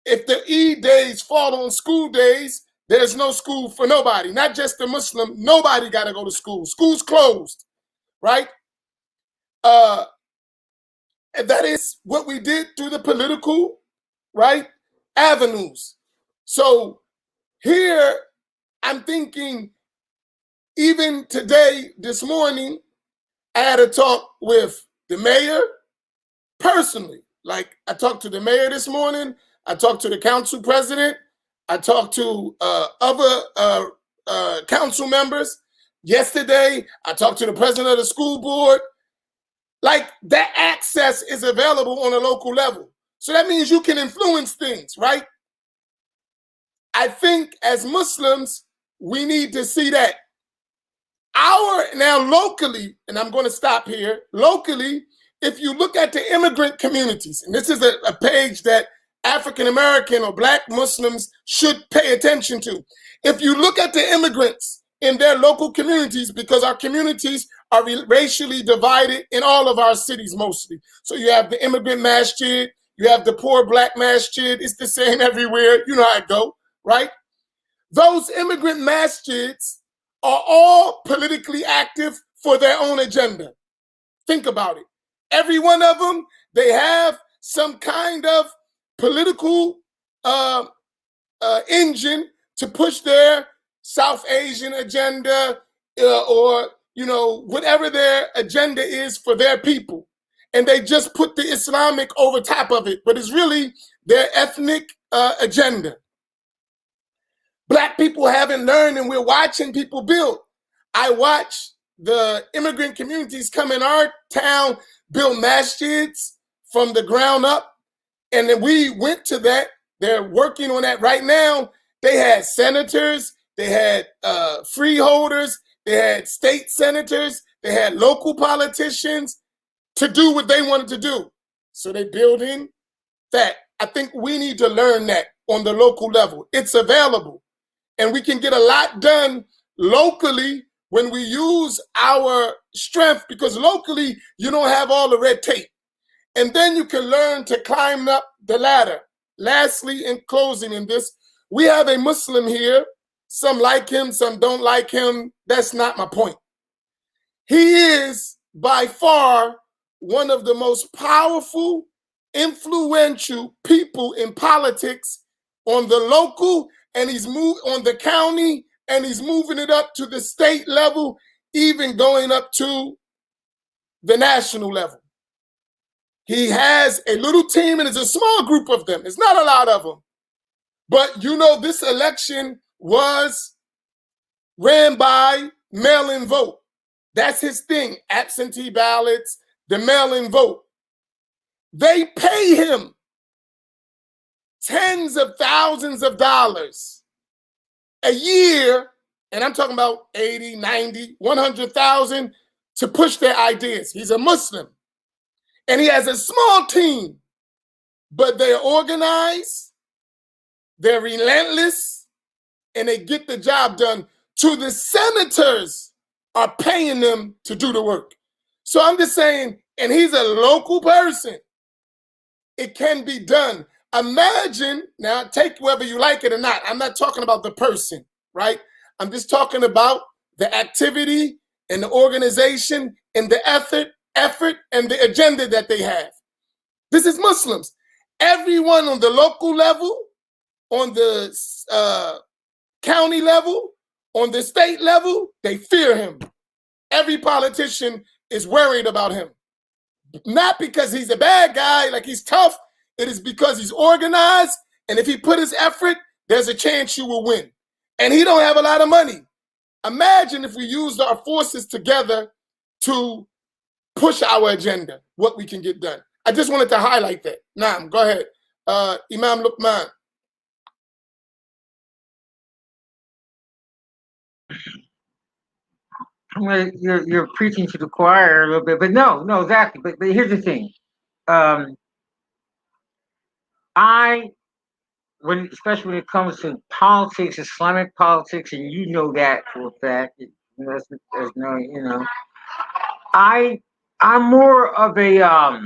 If the Eid days fall on school days, there's no school for nobody, not just the Muslim. Nobody got to go to school. School's closed, right? And that is what we did through the political, right, avenues. So here I'm thinking, even today, this morning, I had a talk with the mayor personally. Like, I talked to the mayor this morning, I talked to the council president, I talked to other council members. Yesterday, I talked to the president of the school board. Like, that access is available on a local level. So that means you can influence things, right? I think as Muslims, we need to see that now locally, and I'm going to stop here, locally, if you look at the immigrant communities, and this is a page that African American or Black Muslims should pay attention to. If you look at the immigrants in their local communities, because our communities are racially divided in all of our cities mostly. So you have the immigrant masjid, you have the poor Black masjid, it's the same everywhere, you know how it go, right? Those immigrant masjids are all politically active for their own agenda. Think about it. Every one of them, they have some kind of political engine to push their South Asian agenda or, you know, whatever their agenda is for their people. And they just put the Islamic over top of it, but it's really their ethnic agenda. Black people haven't learned, and we're watching people build. I watch the immigrant communities come in our town, build masjids from the ground up. And then we went to that. They're working on that right now. They had senators, they had freeholders, they had state senators, they had local politicians to do what they wanted to do. So they building that. I think we need to learn that on the local level. It's available. And we can get a lot done locally when we use our strength, because locally you don't have all the red tape. And then you can learn to climb up the ladder. Lastly, in closing in this, we have a Muslim here. Some like him, some don't like him. That's not my point. He is by far one of the most powerful, influential people in politics on the local, and he's moved on the county, and he's moving it up to the state level, even going up to the national level. He has a little team, and it's a small group of them. It's not a lot of them. But you know, this election was ran by mail-in vote. That's his thing, absentee ballots, the mail-in vote. They pay him tens of thousands of dollars a year, and I'm talking about 80, 90, 100,000 to push their ideas. He's a Muslim. And he has a small team, but they're organized, they're relentless, and they get the job done. To the senators are paying them to do the work. So I'm just saying, and he's a local person. It can be done. Imagine, now take whether you like it or not. I'm not talking about the person, right? I'm just talking about the activity and the organization and the effort and the agenda that they have. This is Muslims. Everyone on the local level, on the county level, on the state level, they fear him. Every politician is worried about him. Not because he's a bad guy, like he's tough. It is because he's organized, and if he put his effort, there's a chance you will win. And he don't have a lot of money. Imagine if we used our forces together to push our agenda, what we can get done. I just wanted to highlight that. Naam, go ahead. Imam Luqman. Well, you're preaching to the choir a little bit, but no, exactly. But here's the thing. Especially when it comes to politics, Islamic politics, and you know that for a fact. There's no, you know, I'm more of a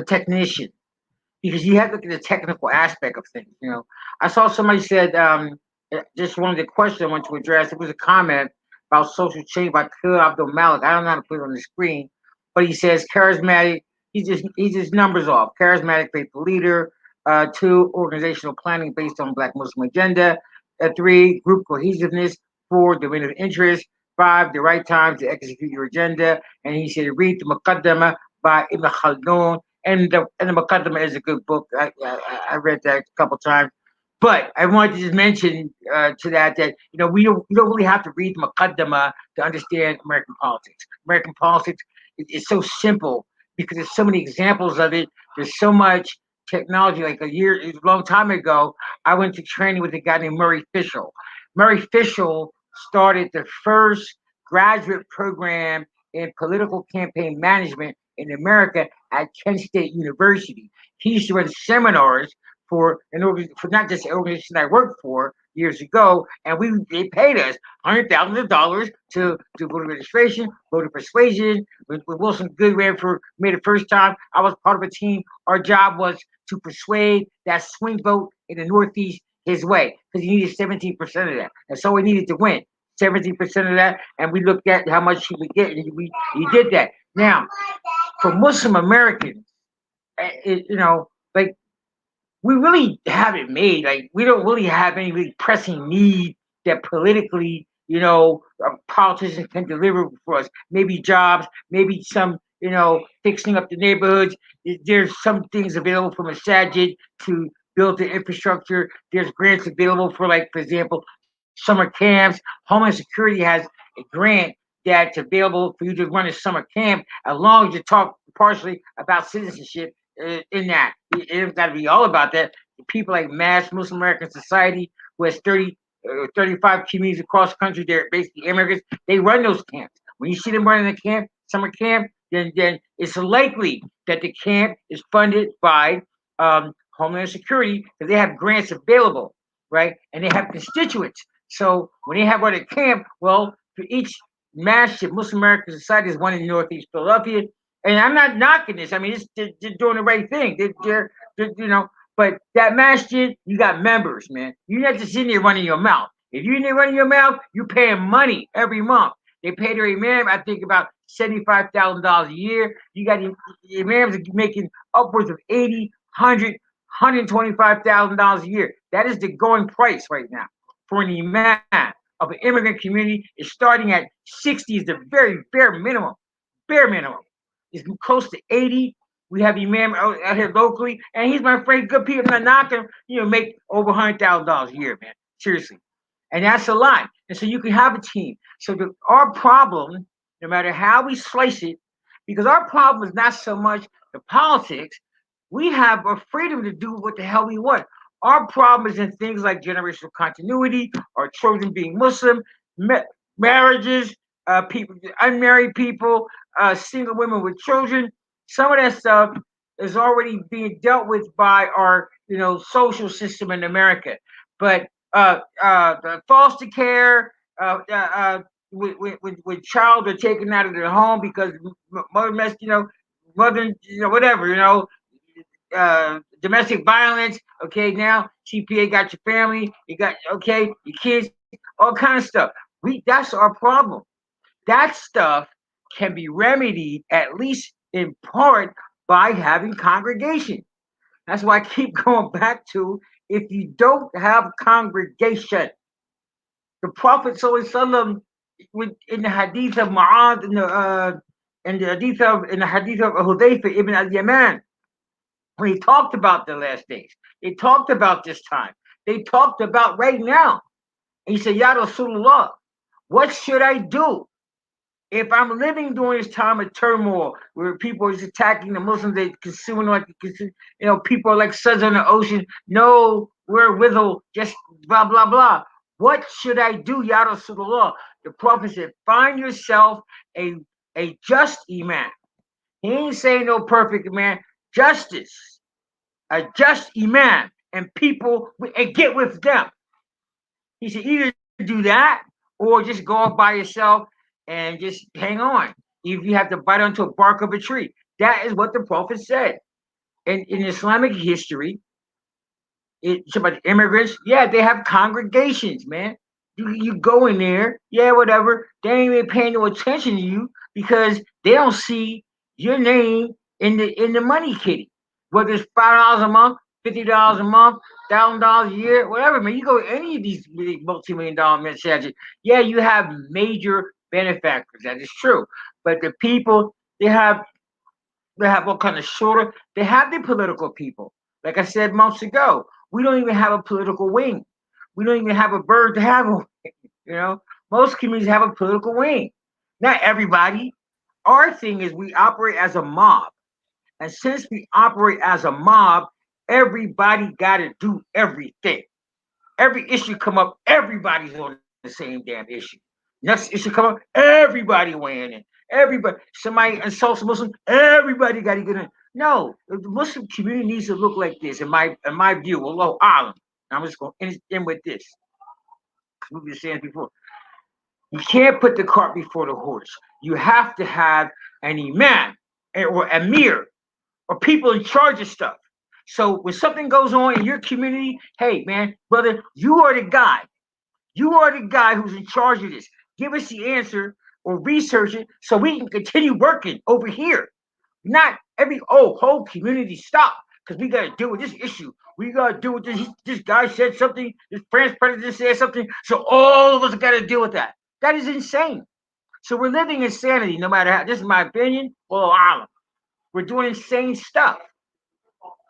technician, because you have to look at the technical aspect of things. You know, I saw somebody said just one of the questions I want to address. It was a comment about social change by Abdullah Malik. I don't know how to put it on the screen, but he says charismatic. He's just numbers off. Charismatic faithful leader. 2, organizational planning based on Black Muslim agenda. 3, group cohesiveness. 4, domain of interest. 5, the right time to execute your agenda. And he said, read the Muqaddamah by Ibn Khaldun. And the Muqaddamah is a good book. I read that a couple times. But I wanted to just mention to that we don't really have to read the Muqaddamah to understand American politics. American politics is so simple because there's so many examples of it. There's so much technology. Like a long time ago, I went to training with a guy named Murray Fischel. Murray Fischel started the first graduate program in political campaign management in America at Kent State University. He used to run seminars for not just an organization I worked for years ago, and they paid us $100,000 to voter registration, voter persuasion. When Wilson Good made it first time, I was part of a team. Our job was to persuade that swing vote in the Northeast his way, because he needed 17% of that, and so we needed to win 17% of that. And we looked at how much he would get, and he did that. Now, for Muslim Americans, like, we really have it made. Like, we don't really have any really pressing need that politically, politicians can deliver for us. Maybe jobs, maybe some, fixing up the neighborhoods. There's some things available from Masjid to build the infrastructure. There's grants available for, like, for example, summer camps. Homeland Security has a grant that's available for you to run a summer camp, as long as you talk partially about citizenship in that. It ain't got to be all about that. People like Mass Muslim American Society, who has 35 communities across the country, they're basically immigrants. They run those camps. When you see them running a camp, summer camp, then it's likely that the camp is funded by Homeland Security, because they have grants available, right? And they have constituents. So when they have run a camp, well, for each Masjid, Muslim American Society is one in Northeast Philadelphia. And I'm not knocking this. I mean, they're doing the right thing. They're but that Masjid, you got members, man. You're not just sitting there running your mouth. If you're in there running your mouth, you're paying money every month. They pay their imam, I think, about $75,000 a year. You got imams making upwards of $80,000, $100,000, $125,000 a year. That is the going price right now for an imam of an immigrant community. Is starting at 60 is the very bare minimum. Bare minimum. It's close to 80. We have Imam out here locally, and he's my friend. Good people. I'm not knocking him. Make over $100,000 a year, man. Seriously, and that's a lot. And so you can have a team. So our problem, no matter how we slice it, because our problem is not so much the politics. We have a freedom to do what the hell we want. Our problem is in things like generational continuity, our children being Muslim, marriages, people, unmarried people, single women with children. Some of that stuff is already being dealt with by our, social system in America. But the foster care, when child are taken out of their home because mother messed, mother, whatever, domestic violence. Okay, now CPA got your family, you got your kids, all kind of stuff. That's our problem. That stuff can be remedied, at least in part, by having congregation. That's why I keep going back to, if you don't have congregation, the Prophet ﷺ, in the hadith of Mu'adh, in the hadith of Hudayfa ibn al-Yaman, when he talked about the last days, they talked about this time, they talked about right now. And he said, Ya Rasulullah, what should I do if I'm living during this time of turmoil where people are attacking the Muslims, they consuming people are like suds on the ocean, no wherewithal, just blah, blah, blah. What should I do, Ya Rasulullah? The Prophet said, find yourself a just imam. He ain't saying no perfect man, justice, a just imam, and people, and get with them. He said, either do that or just go off by yourself and just hang on. If you have to bite onto a bark of a tree. That is what the Prophet said. And in Islamic history, it's about the immigrants. Yeah, they have congregations, man. You go in there, yeah, whatever. They ain't even paying no attention to you because they don't see your name in the money kitty, whether it's $5 a month, $50 a month, $1,000 a year, whatever. Man, you go to any of these multi-million-dollar messages. Yeah, you have major benefactors. That is true, but the people they have all kind of shorter. They have the political people. Like I said months ago, we don't even have a political wing. We don't even have a bird to have one. You know, most communities have a political wing. Not everybody. Our thing is we operate as a mob. And since we operate as a mob, everybody got to do everything. Every issue come up, everybody's on the same damn issue. Next issue come up, everybody weighing in. Everybody, somebody insults a Muslim, everybody got to get in. No, the Muslim community needs to look like this. In my view, Allahu Alam. I'm just going to end with this. We've been saying before. You can't put the cart before the horse. You have to have an imam or emir or people in charge of stuff. So when something goes on in your community, hey man, brother, you are the guy. You are the guy who's in charge of this. Give us the answer or research it so we can continue working over here. Not every whole community stop because we got to deal with this issue. We got to deal with this. This guy said something. This France president said something. So all of us got to deal with that. That is insane. So we're living insanity, no matter how. This is my opinion. Well, we're doing insane stuff.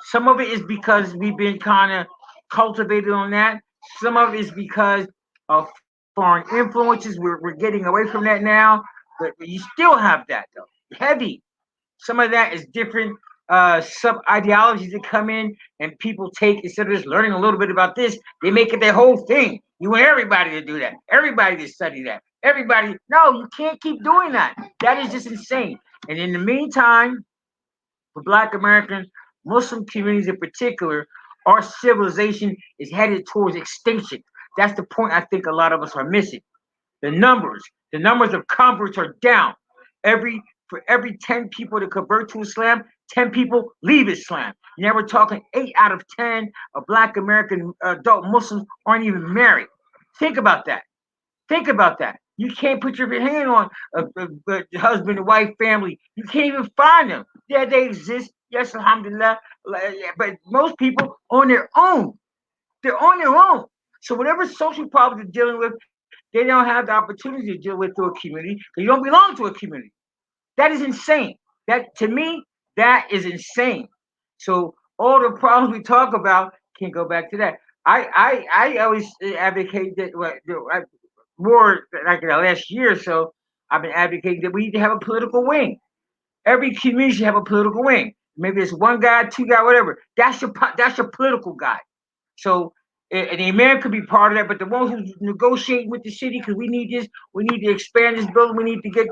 Some of it is because we've been kind of cultivated on that. Some of it is because of foreign influences. We're getting away from that now, but you still have that though, heavy. Some of that is different sub ideologies that come in and people take instead of just learning a little bit about this, they make it their whole thing. You want everybody to do that, everybody to study that. Everybody, no, you can't keep doing that. That is just insane. And in the meantime, for Black Americans, Muslim communities in particular, our civilization is headed towards extinction. That's the point I think a lot of us are missing. The numbers, the numbers of converts are down. For every 10 people that convert to Islam, 10 people leave Islam. Now we're talking 8 out of 10 of Black American adult Muslims aren't even married. Think about that. Think about that. You can't put your hand on a husband and wife family. You can't even find them. Yeah, they exist. Yes, alhamdulillah. But most people on their own. They're on their own. So whatever social problems they're dealing with, they don't have the opportunity to deal with through a community because you don't belong to a community. That is insane. That to me, that is insane. So all the problems we talk about can go back to that. I always advocate that more like in the last year or so, I've been advocating that we need to have a political wing. Every community should have a political wing. Maybe it's one guy, two guy, whatever. That's your political guy. So and the man could be part of that, but the one who's negotiating with the city because we need this, we need to expand this building, we need to get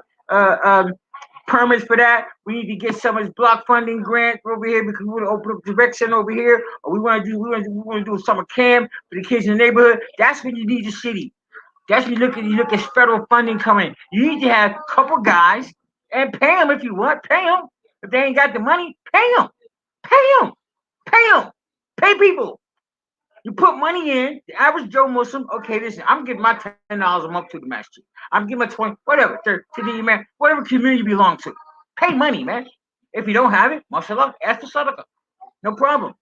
permits for that. We need to get some of this block funding grant over here because we want to open up the rec center over here, or we want to do a summer camp for the kids in the neighborhood. That's when you need the city. That's when you look at federal funding coming. You need to have a couple guys and pay them if you want. Pay them if they ain't got the money. Pay them. Pay them. Pay them. Pay people. You put money in, the average Joe Muslim, okay, listen, I'm giving my $10 a month to the Masjid. I'm giving my 20, whatever, to the man, whatever community you belong to. Pay money, man. If you don't have it, mashallah, ask for sadaqah. No problem.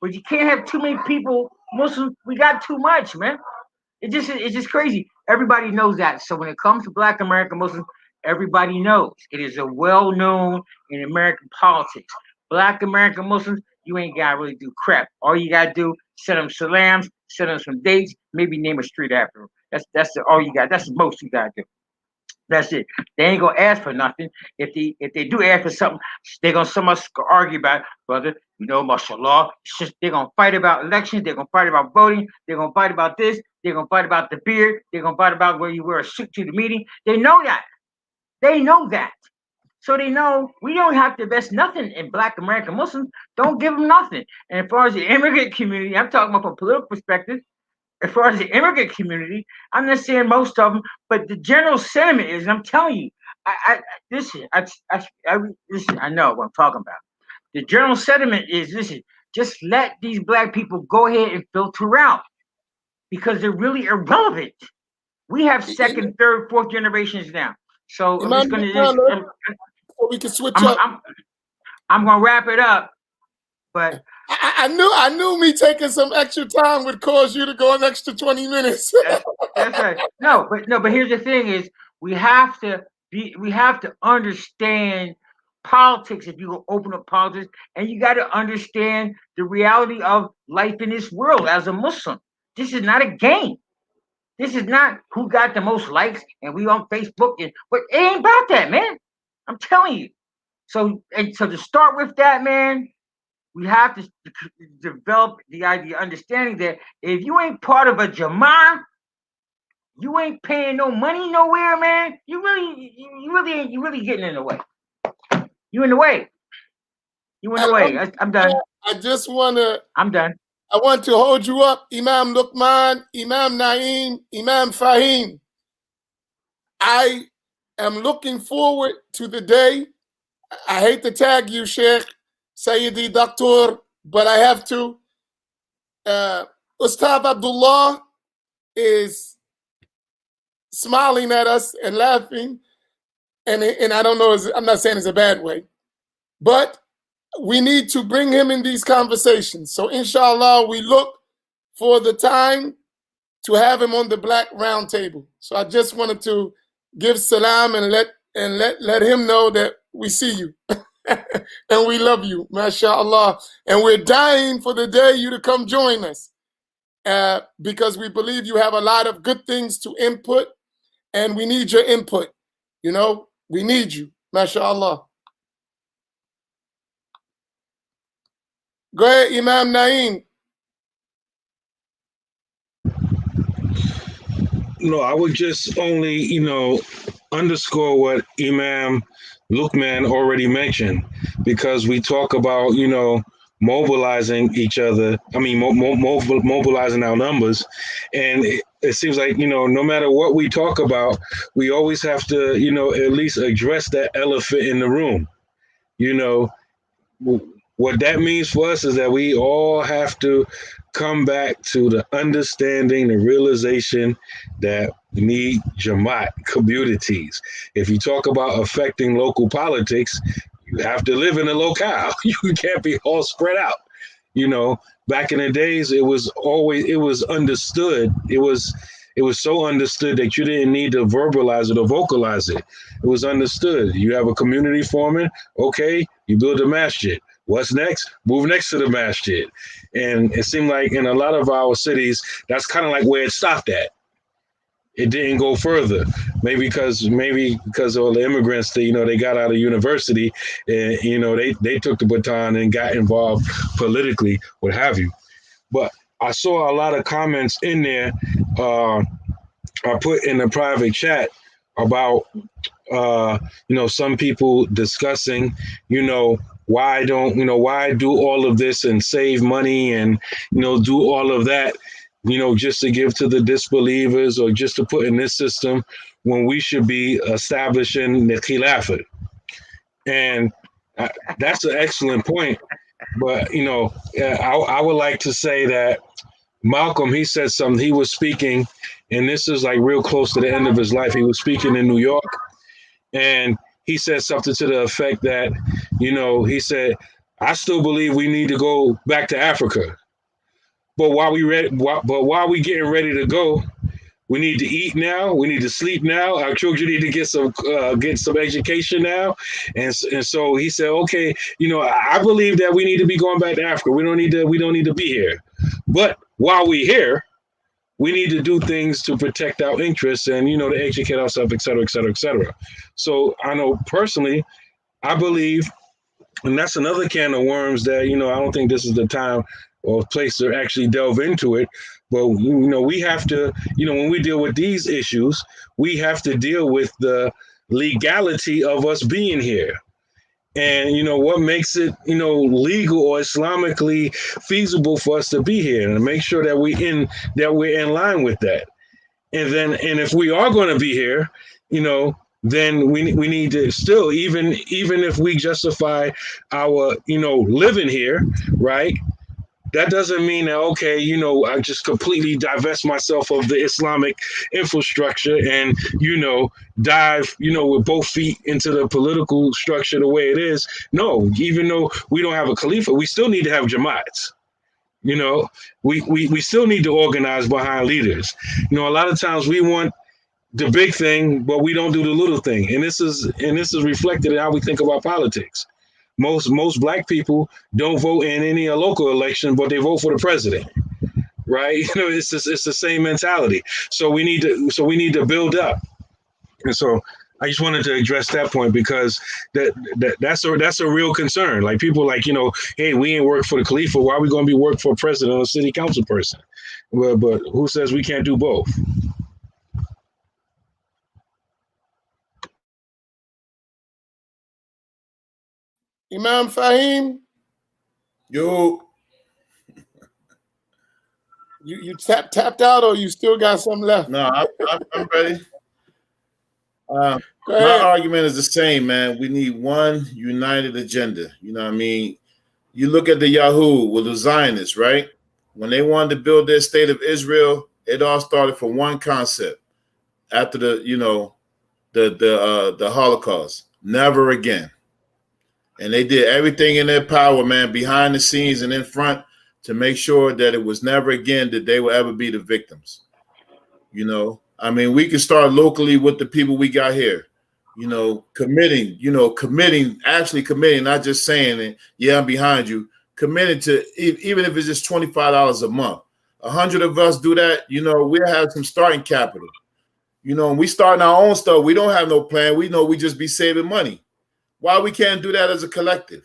But you can't have too many people, Muslims, we got too much, man. It's just crazy. Everybody knows that. So when it comes to Black American Muslims, everybody knows. It is a well-known in American politics. Black American Muslims, you ain't gotta really do crap. All you gotta do, send them salams, send them some dates, maybe name a street after them. That's all you got. That's the most you gotta do. That's it. They ain't gonna ask for nothing. If they do ask for something, they're gonna some us argue about it, brother. You know, mashallah. It's just they're gonna fight about elections. They're gonna fight about voting. They're gonna fight about this. They're gonna fight about the beard. They're gonna fight about where you wear a suit to the meeting. They know that. They know that. So they know we don't have to invest nothing in Black American Muslims. Don't give them nothing. And as far as the immigrant community, I'm talking about from a political perspective. As far as the immigrant community, I'm not saying most of them, but the general sentiment is, and I'm telling you, listen, listen, I know what I'm talking about. The general sentiment is, listen, just let these Black people go ahead and filter out because they're really irrelevant. We have second, third, fourth generations now. So I'm just going to so we can switch I'm, up. I'm gonna wrap it up, but I knew me taking some extra time would cause you to go an extra 20 minutes. that's right. No, but here's the thing: is we have to understand politics. If you open up politics, and you got to understand the reality of life in this world as a Muslim. This is not a game. This is not who got the most likes and we on Facebook, but it ain't about that, man. I'm telling you. So to start with that, man, we have to develop the idea, understanding that if you ain't part of a Jama'ah, you ain't paying no money nowhere, man. You really getting in the way. You in the way. You in the way. I'm done. I just wanna. I'm done. I want to hold you up, Imam Luqman, Imam Naeem, Imam Faheem. I am looking forward to the day. I hate to tag you, Sheikh, Sayyidi Doctor, but I have to. Ustad Abdullah is smiling at us and laughing, and I don't know, I'm not saying it's a bad way, but we need to bring him in these conversations. So inshallah, we look for the time to have him on the Black Roundtable. So I just wanted to give salam and let him know that we see you and we love you, mashallah. And we're dying for the day you to come join us because we believe you have a lot of good things to input, and we need your input. You know, we need you, mashallah. Go ahead, Imam Naeem. No, I would just only, underscore what Imam Luqman already mentioned, because we talk about, mobilizing each other. I mean, mobilizing our numbers. And it seems like, no matter what we talk about, we always have to, at least address that elephant in the room. What that means for us is that we all have to come back to the understanding, the realization that we need Jamaat communities. If you talk about affecting local politics, you have to live in a locale. You can't be all spread out. Back in the days, it was understood. It was so understood that you didn't need to verbalize it or vocalize it. It was understood. You have a community forming, okay, you build a masjid. What's next? Move next to the masjid. And it seemed like in a lot of our cities, that's kind of like where it stopped at. It didn't go further. Maybe because all the immigrants, they got out of university and, they took the baton and got involved politically, what have you. But I saw a lot of comments in there. I put in the private chat about, some people discussing, why do all of this and save money and, do all of that, just to give to the disbelievers or just to put in this system when we should be establishing the Khilafah. And that's an excellent point. But, I would like to say that Malcolm, he said something, he was speaking, and this is like real close to the end of his life. He was speaking in New York, and he said something to the effect that, he said, I still believe we need to go back to Africa. But while we getting ready to go, we need to eat now. We need to sleep now. Our children need to get some education now. And so he said, okay, I believe that we need to be going back to Africa. We don't need to be here. But while we're here, we need to do things to protect our interests and, to educate ourselves, et cetera, et cetera, et cetera. So I know personally, I believe, and that's another can of worms that, I don't think this is the time or place to actually delve into it. But, we have to, when we deal with these issues, we have to deal with the legality of us being here. And, what makes it, legal or Islamically feasible for us to be here, and make sure that we're in line with that. And if we are going to be here, then we need to still, even if we justify our, living here, right? that doesn't mean that, okay, you know, I just completely divest myself of the Islamic infrastructure and, you know, dive, you know, with both feet into the political structure the way it is. No, even though we don't have a Khalifa, we still need to have Jama'ats. You know, we still need to organize behind leaders. You know, a lot of times we want the big thing, but we don't do the little thing. And this is reflected in how we think about politics. Most black people don't vote in any local election, but they vote for the president, right? You know, it's the same mentality. So we need to build up. And so I just wanted to address that point because that's a real concern. Like people like, you know, hey, we ain't work for the Khalifa. Why are we going to be work for a president or a city council person? Well, but who says we can't do both? Imam Faheem, Yo, you tapped out, or you still got some left? no, I'm ready. Go My ahead. argument is the same, man. We need one united agenda. You know what I mean? You look at the Yahoo with the Zionists, right? When they wanted to build their state of Israel, it all started from one concept. After the, you know, the Holocaust, never again. And they did everything in their power, man, behind the scenes and in front, to make sure that it was never again that they will ever be the victims. You know, I mean, we can start locally with the people we got here. You know, committing, actually committing, not just saying it, yeah, I'm behind you, committing to, even if it's just $25 a month. 100 of us do that, you know, we'll have some starting capital. You know, and we starting our own stuff. We don't have no plan. We know we just be saving money. Why we can't do that as a collective?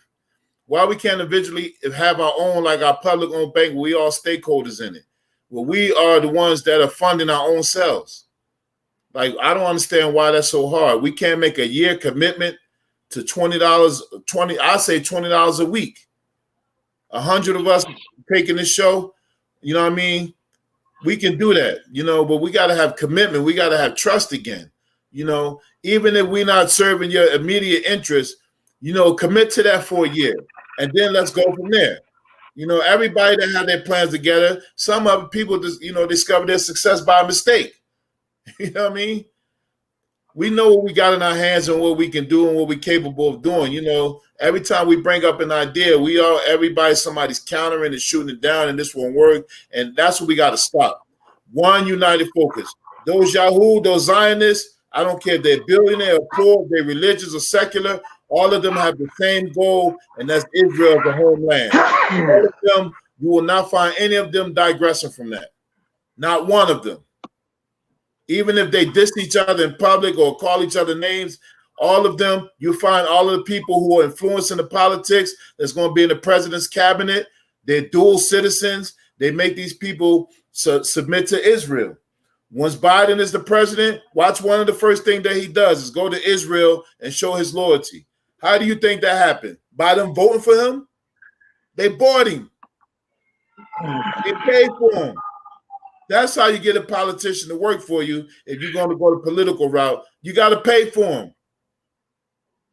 Why we can't individually have our own, like our public-owned bank, where we all stakeholders in it? Well, we are the ones that are funding our own selves. Like, I don't understand why that's so hard. We can't make a year commitment to $20, I say $20 a week. 100 of us taking this show, you know what I mean? We can do that, you know, but we got to have commitment. We got to have trust again. You know, even if we're not serving your immediate interest, you know, commit to that for a year, and then let's go from there. You know, everybody that had their plans together, some other people just, you know, discover their success by mistake. You know what I mean? We know what we got in our hands and what we can do and what we're capable of doing. You know, every time we bring up an idea, somebody's countering and shooting it down, and this won't work. And that's what we got to stop. One united focus. Those Yahoo, those Zionists, I don't care if they're billionaire or poor, if they're religious or secular, all of them have the same goal, and that's Israel as a homeland. All of them, you will not find any of them digressing from that. Not one of them. Even if they diss each other in public or call each other names, all of them, you find all of the people who are influencing the politics that's going to be in the president's cabinet. They're dual citizens. They make these people submit to Israel. Once Biden is the president, watch one of the first things that he does is go to Israel and show his loyalty. How do you think that happened? By them voting for him? They bought him. They paid for him. That's how you get a politician to work for you. If you're going to go the political route, you got to pay for them.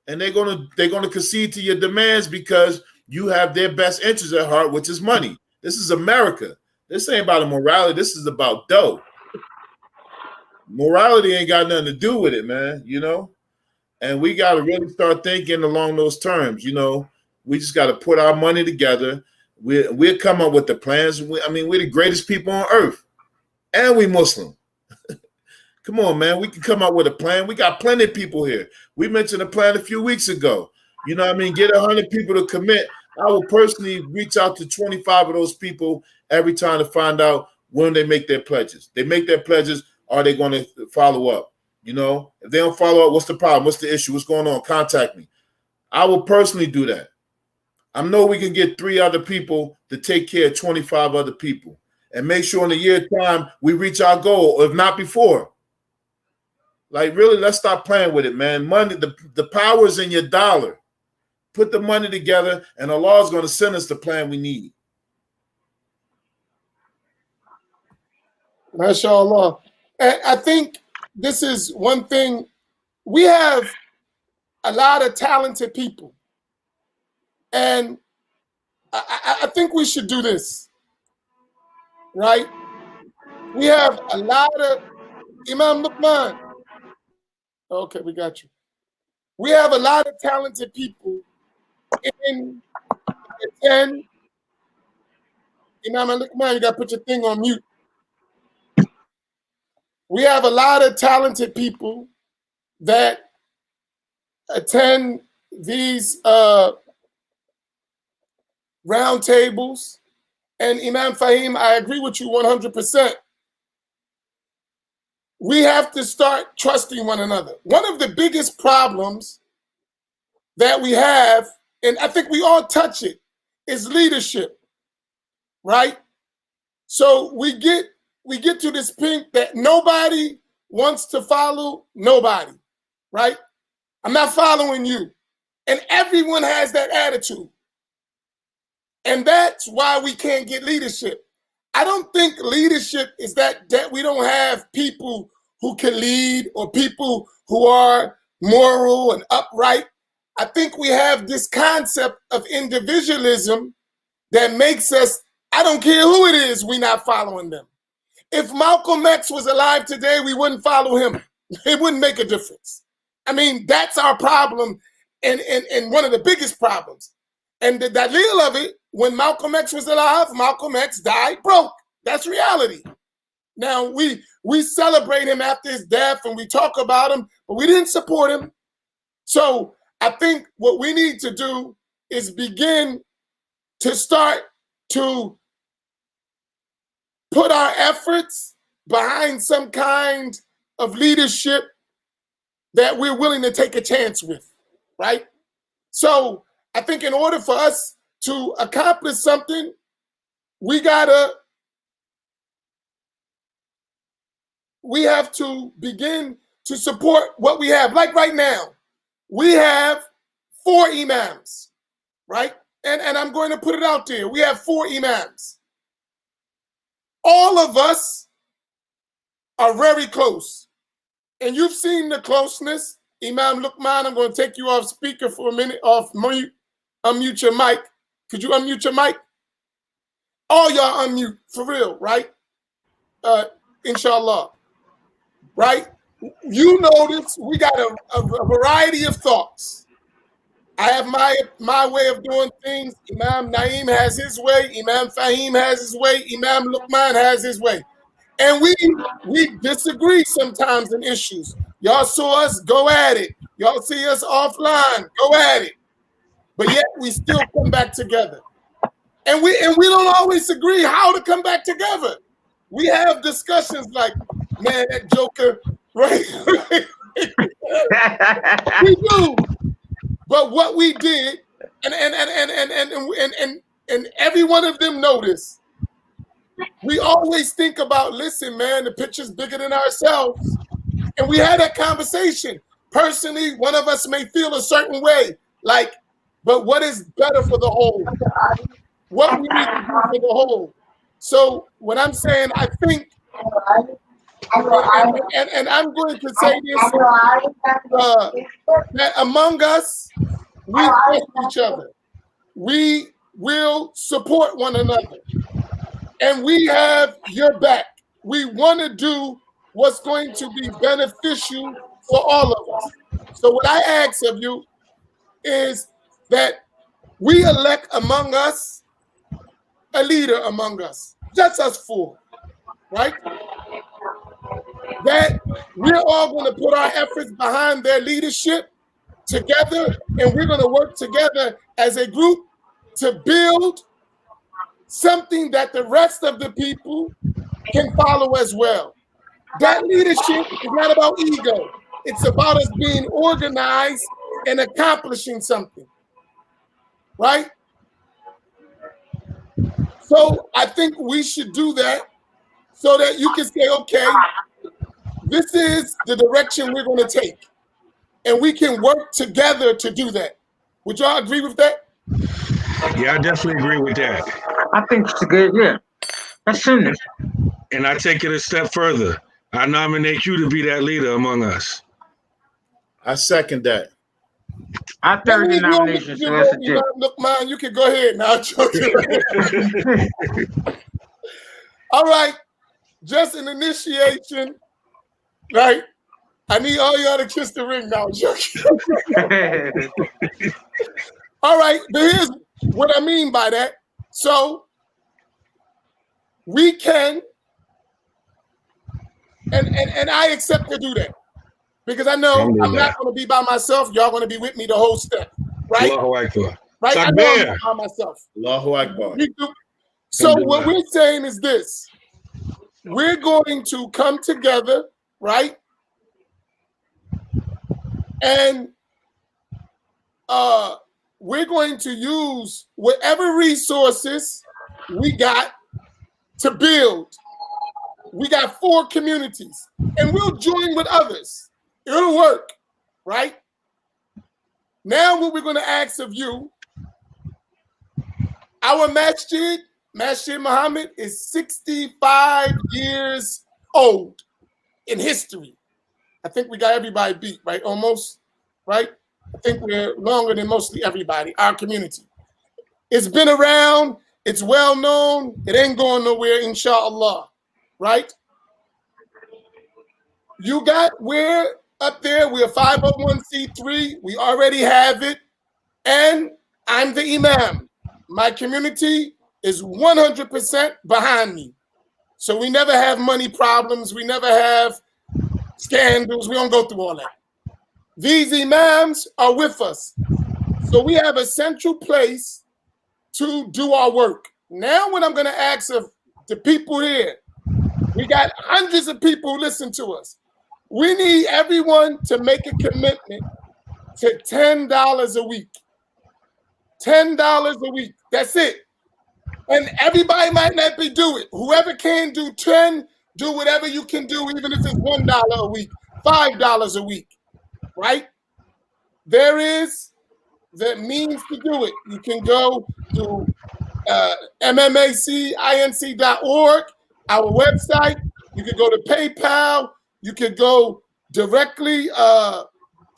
And they're going to concede to your demands because you have their best interest at heart, which is money. This is America. This ain't about a morality. This is about dough. Morality ain't got nothing to do with it, man, you know? And we got to really start thinking along those terms, you know? We just got to put our money together. We'll come up with the plans. We're the greatest people on earth. And we Muslim. Come on, man. We can come up with a plan. We got plenty of people here. We mentioned a plan a few weeks ago. You know what I mean? Get 100 people to commit. I will personally reach out to 25 of those people every time to find out when they make their pledges. They make their pledges. Are they going to follow up? You know, if they don't follow up, what's the problem? What's the issue? What's going on? Contact me. I will personally do that. I know we can get 3 other people to take care of 25 other people and make sure in a year's time we reach our goal, if not before. Like, really, let's stop playing with it, man. Money, the power is in your dollar. Put the money together, and Allah is going to send us the plan we need. MashaAllah. And I think this is one thing. We have a lot of talented people. And I think we should do this. right? We have a lot of Imam Luqman. Okay, we got you. We have a lot of talented people in the 10. Imam Luqman, you got to put your thing on mute. We have a lot of talented people that attend these roundtables. And Imam Faheem, I agree with you 100%. We have to start trusting one another. One of the biggest problems that we have, and I think we all touch it, is leadership, right? So we get to this point that nobody wants to follow nobody, right? I'm not following you. And everyone has that attitude. And that's why we can't get leadership. I don't think leadership is that we don't have people who can lead or people who are moral and upright. I think we have this concept of individualism that makes us, I don't care who it is, we're not following them. If Malcolm X was alive today, we wouldn't follow him. It wouldn't make a difference. I mean, that's our problem and one of the biggest problems. And the dalil of it, when Malcolm X was alive, Malcolm X died broke. That's reality. Now, we celebrate him after his death and we talk about him, but we didn't support him. So I think what we need to do is begin to start to put our efforts behind some kind of leadership that we're willing to take a chance with, right? So I think in order for us to accomplish something, we have to begin to support what we have. Like right now, we have 4 imams, right? And I'm going to put it out there. We have 4 imams. All of us are very close. And you've seen the closeness. Imam Luqman, I'm going to take you off speaker for a minute, off mute. Unmute your mic. Could you unmute your mic? All y'all unmute, for real, right? Inshallah. Right? You notice we got a variety of thoughts. I have my way of doing things. Imam Naeem has his way. Imam Faheem has his way. Imam Luqman has his way. And we disagree sometimes in issues. Y'all saw us, go at it. Y'all see us offline, go at it. But yet we still come back together. And we don't always agree how to come back together. We have discussions like, man, that Joker, right? We do. But what we did, and every one of them noticed, we always think about, listen, man, the picture's bigger than ourselves. And we had that conversation. Personally, one of us may feel a certain way, like, but what is better for the whole? What we need to do for the whole? So what I'm saying, I think, and I'm going to say this, that among us, we trust each other. We will support one another. And we have your back. We want to do what's going to be beneficial for all of us. So what I ask of you is that we elect among us a leader among us, just us 4, right? That we're all going to put our efforts behind their leadership together, and we're going to work together as a group to build something that the rest of the people can follow as well. That leadership is not about ego. It's about us being organized and accomplishing something, right? So I think we should do that so that you can say, okay, this is the direction we're going to take. And we can work together to do that. Would y'all agree with that? Yeah, I definitely agree with that. I think it's good, yeah. That's Sunnah. And I take it a step further. I nominate you to be that leader among us. I second that. I third the nomination, so that's a joke. Look, man, you can go ahead now. All right, just an initiation, right? I need all y'all to kiss the ring now. All right, but here's what I mean by that. So we can, and I accept to do that because I know I'm not going to be by myself. Y'all going to be with me the whole step, right? Allahu Akbar. Right? I know I'm not by myself. Allahu Akbar. So what we're saying is this: we're going to come together, right? And we're going to use whatever resources we got to build. We got 4 communities, and we'll join with others. It'll work, right? Now what we're going to ask of you, our Masjid Muhammad, is 65 years old in history. I think we got everybody beat, right? Almost, right? I think we're longer than mostly everybody, our community. It's been around. It's well known. It ain't going nowhere, inshallah, right? You got, we're up there. We're 501c3. We already have it. And I'm the Imam. My community is 100% behind me. So we never have money problems. We never have scandals. We don't go through all that. These Imams are with us. So we have a central place to do our work. Now what I'm going to ask of the people here, we got hundreds of people who listen to us. We need everyone to make a commitment to $10 a week. $10 a week. That's it. And everybody might not be do it. Whoever can do 10, do whatever you can do, even if it's $1 a week, $5 a week, right? There is the means to do it. You can go to MMACINC.org, our website. You can go to PayPal. You could go directly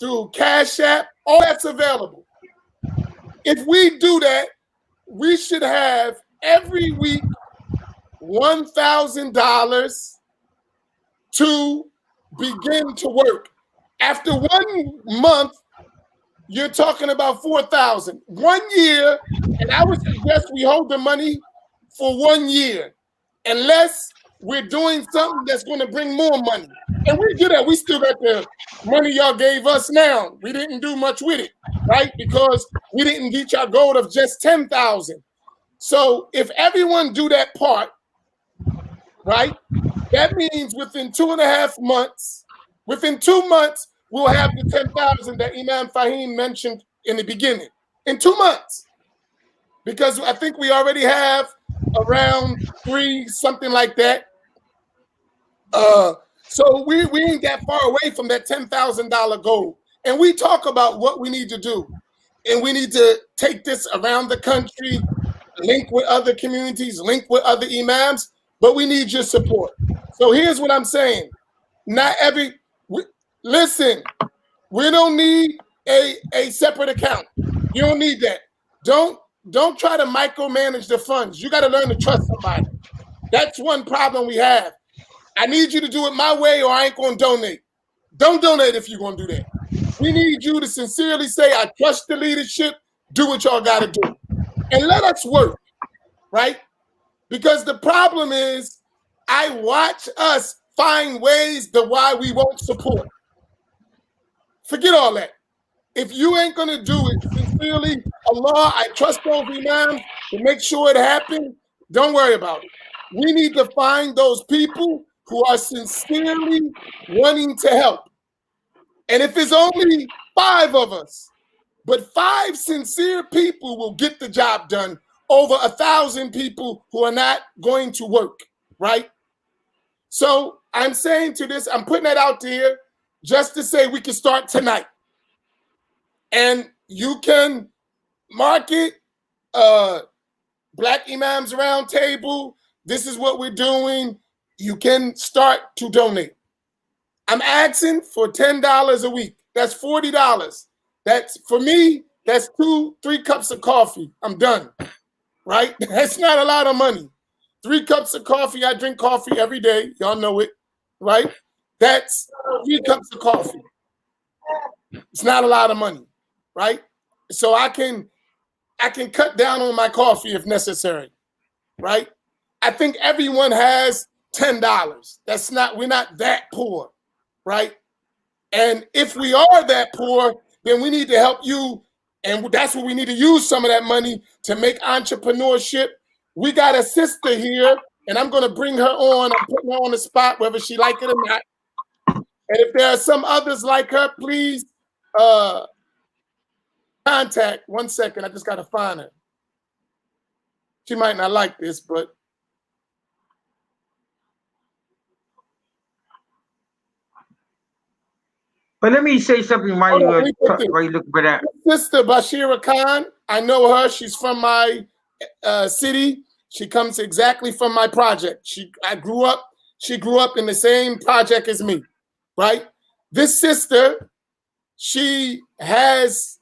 through Cash App. All that's available. If we do that, we should have every week $1,000 to begin to work. After 1 month, you're talking about $4,000. 1 year, and I would suggest we hold the money for 1 year, unless we're doing something that's going to bring more money. And we do that. We still got the money y'all gave us now. We didn't do much with it, right? Because we didn't reach our goal of just 10,000. So if everyone do that part, right, that means within 2.5 months, within 2 months, we'll have the 10,000 that Imam Faheem mentioned in the beginning. In 2 months. Because I think we already have around 3, something like that. So we ain't that far away from that $10,000 goal. And we talk about what we need to do. And we need to take this around the country, link with other communities, link with other imams, but we need your support. So here's what I'm saying. Listen, we don't need a separate account. You don't need that. Don't try to micromanage the funds. You got to learn to trust somebody. That's one problem we have. I need you to do it my way or I ain't going to donate. Don't donate if you're going to do that. We need you to sincerely say, I trust the leadership, do what y'all got to do. And let us work, right? Because the problem is I watch us find ways to why we won't support. Forget all that. If you ain't going to do it sincerely, Allah, I trust those imams to make sure it happens, don't worry about it. We need to find those people who are sincerely wanting to help. And if it's only 5 of us, but 5 sincere people will get the job done over 1,000 people who are not going to work, right? So I'm saying to this, I'm putting that out there just to say we can start tonight. And you can market Black Imams Roundtable. This is what we're doing. You can start to donate. I'm asking for $10 a week. That's $40. That's, for me, that's 2-3 cups of coffee. I'm done, right? That's not a lot of money. 3 cups of coffee. I drink coffee every day. Y'all know it, right? That's 3 cups of coffee. It's not a lot of money, right? So I can cut down on my coffee if necessary, right? I think everyone has $10. We're not that poor, right? And if we are that poor, then we need to help you. And that's what we need to use some of that money to make entrepreneurship. We got a sister here, and I'm going to bring her on. I'm putting her on the spot, whether she like it or not. And if there are some others like her, please contact. 1 second. I just got to find her. She might not like this, but let me say something while you look for that. Sister Bashira Khan, I know her. She's from my city. She comes exactly from my project. She grew up in the same project as me, right? This sister, she has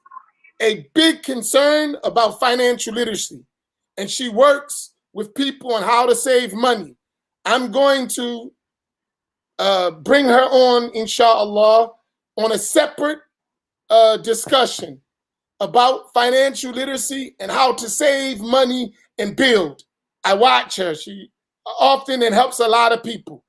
a big concern about financial literacy, and she works with people on how to save money. I'm going to bring her on, inshallah, on a separate discussion about financial literacy and how to save money and build. I watch her. She often and helps a lot of people.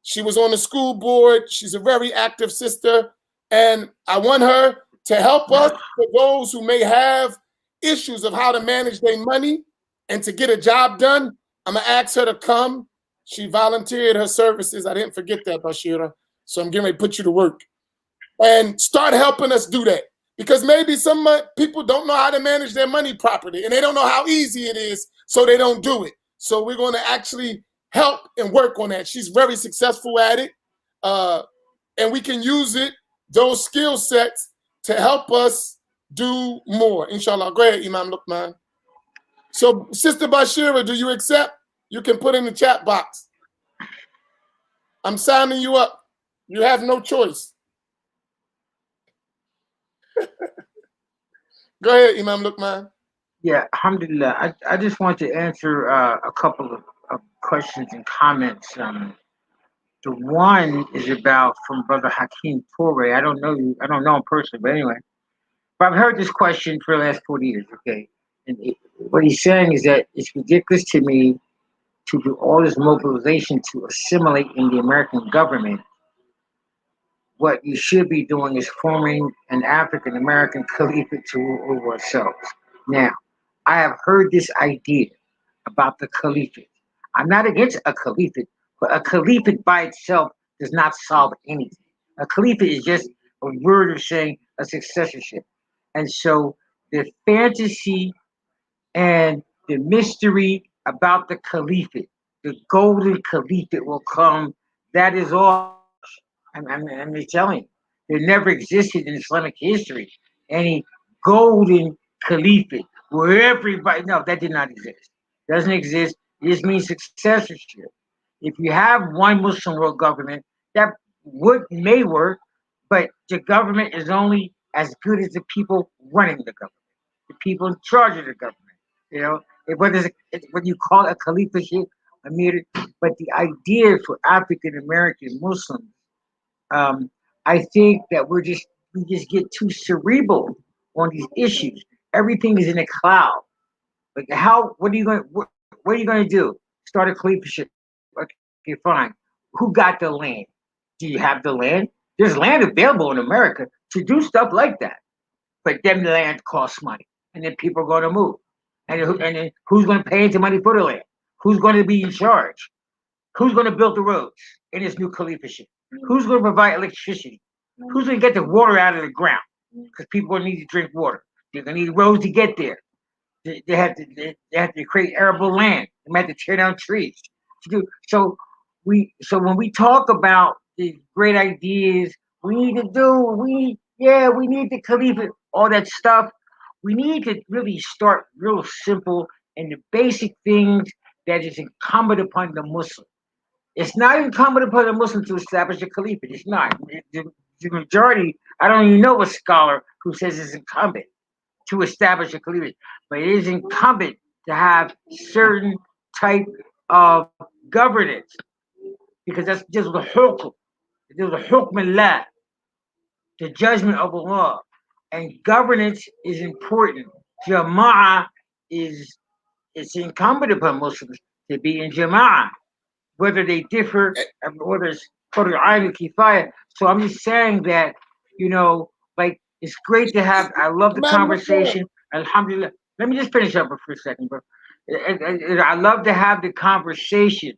She was on the school board. She's a very active sister. And I want her to help us, for those who may have issues of how to manage their money and to get a job done. I'm going to ask her to come. She volunteered her services. I didn't forget that, Bashira. So I'm getting ready to put you to work. And start helping us do that. Because maybe some people don't know how to manage their money properly, and they don't know how easy it is, so they don't do it. So we're going to actually help and work on that. She's very successful at it. And we can use those skill sets to help us do more. Inshallah. Go ahead, Imam Luqman. So, Sister Bashira, do you accept? You can put in the chat box. I'm signing you up. You have no choice. Go ahead, Imam Luqman. Yeah, alhamdulillah. I just want to answer a couple of questions and comments. The one is about from Brother Hakeem Torre. I don't know him personally, but anyway. But I've heard this question for the last 40 years, okay? And what he's saying is that it's ridiculous to me to do all this mobilization to assimilate in the American government. What you should be doing is forming an African American caliphate to rule over ourselves. Now, I have heard this idea about the caliphate. I'm not against a caliphate, but a caliphate by itself does not solve anything. A caliphate is just a word of saying a successorship. And so the fantasy and the mystery about the caliphate, the golden caliphate will come, that is all. I'm just telling you, there never existed in Islamic history any golden caliphate where everybody, no, that did not exist. Doesn't exist. It just means successorship. If you have one Muslim world government, that may work, but the government is only as good as the people running the government, the people in charge of the government. You know, whether you call it a caliphate, Amir, but the idea for African American Muslims, I think that we just get too cerebral on these issues. Everything is in a cloud. Like what are you going to do? Start a caliphate? Okay, fine. Who got the land? Do you have the land? There's land available in America to do stuff like that, but then the land costs money, and then people are going to move, and then who's going to pay into money for the land? Who's going to be in charge? Who's going to build the roads in this new caliphate? Who's going to provide electricity? Who's going to get the water out of the ground? Because people are going to need to drink water. They're going to need roads to get there. They have to create arable land. They have to tear down trees. So when we talk about these great ideas, we need the caliphate, all that stuff. We need to really start real simple and the basic things that is incumbent upon the Muslim. It's not incumbent upon the Muslim to establish a caliphate. It's not. The majority, I don't even know a scholar who says it's incumbent to establish a caliphate, but it is incumbent to have certain type of governance, because that's just the hukm. There's a hukm Allah, the judgment of Allah, and governance is important. Jama'ah is it's incumbent upon Muslims to be in Jama'ah, whether they differ, whether it's Fardu Ayn Kifaya. So I'm just saying that, like it's great to have. I love the conversation. Alhamdulillah. Let me just finish up for a second, bro. I love to have the conversation,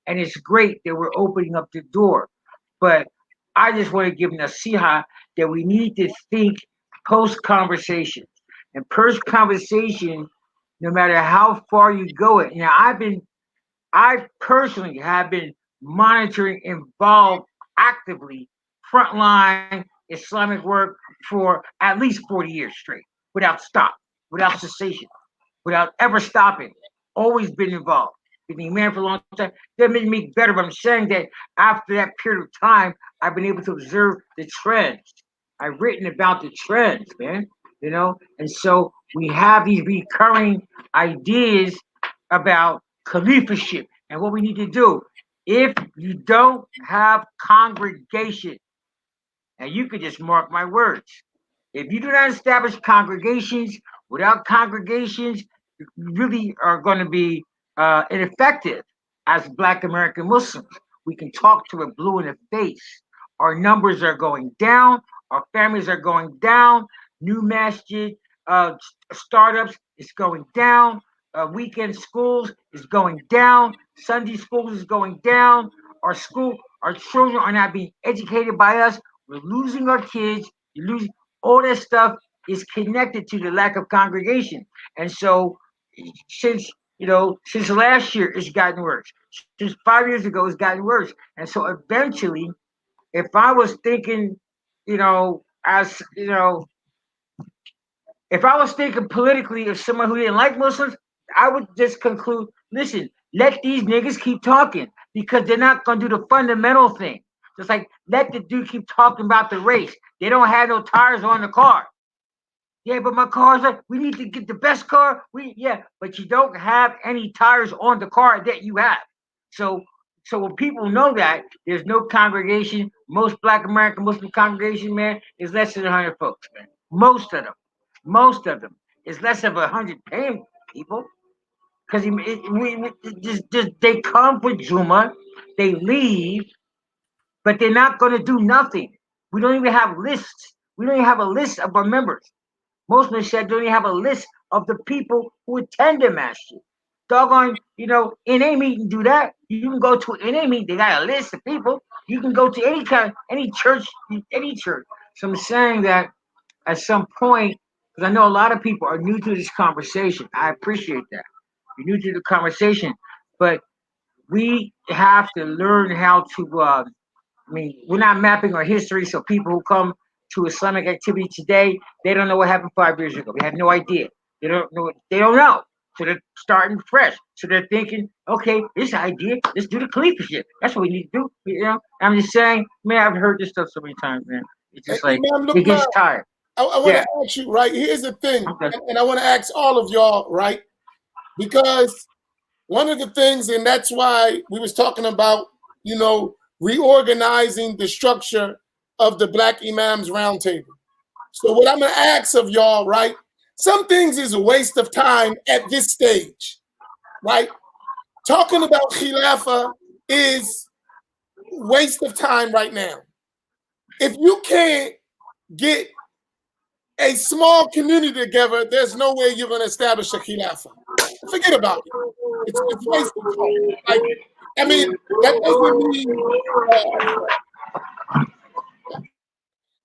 and it's great that we're opening up the door. But I just want to give nasiha that we need to think post conversation. And post conversation, no matter how far you go it. Now I personally have been monitoring, involved actively, frontline Islamic work for at least 40 years straight, without stop, without cessation, without ever stopping. Always been involved. Been a man for a long time. That made me better, but I'm saying that after that period of time, I've been able to observe the trends. I've written about the trends, man. And so we have these recurring ideas about caliphship and what we need to do. If you don't have congregation, and you could just mark my words, if you do not establish congregations, without congregations, you really are going to be ineffective as Black American Muslims. We can talk to it blue in the face. Our numbers are going down. Our families are going down. New Masjid startups is going down. Weekend schools is going down. Sunday schools is going down. Our children are not being educated by us. We're losing our kids. You're losing all that stuff is connected to the lack of congregation. And so since last year it's gotten worse. Since 5 years ago it's gotten worse. And so eventually, if I was thinking, as if I was thinking politically of someone who didn't like Muslims, I would just conclude, listen, let these niggas keep talking because they're not going to do the fundamental thing. Just like let the dude keep talking about the race. They don't have no tires on the car. Yeah, but my car's like, we need to get the best car. But you don't have any tires on the car that you have. So when people know that there's no congregation, most Black American Muslim congregation, man, is less than 100 folks, man. Most of them is less of 100 paying people, because they come for Juma, they leave, but they're not going to do nothing. We don't even have lists. We don't even have a list of our members. Most Masjid don't even have a list of the people who attend the Masjid. Doggone, NA meeting do that. You can go to an NA meeting, they got a list of people. You can go to any church. So I'm saying that at some point, because I know a lot of people are new to this conversation. I appreciate that. You're new to the conversation, but we have to learn how to. We're not mapping our history, so people who come to Islamic activity today, they don't know what happened 5 years ago. They have no idea. They don't know. So they're starting fresh. So they're thinking, okay, this idea, let's do the caliphship. That's what we need to do. I'm just saying, man, I've heard this stuff so many times, man. It's just like, it gets tired. I want to ask you, right? Here's the thing, and I want to ask all of y'all, right? Because one of the things, and that's why we was talking about, reorganizing the structure of the Black Imams Roundtable. So what I'm going to ask of y'all, right? Some things is a waste of time at this stage, right? Talking about Khilafah is waste of time right now. If you can't get a small community together, there's no way you're going to establish a Khilafah. Forget about it. It's waste of time.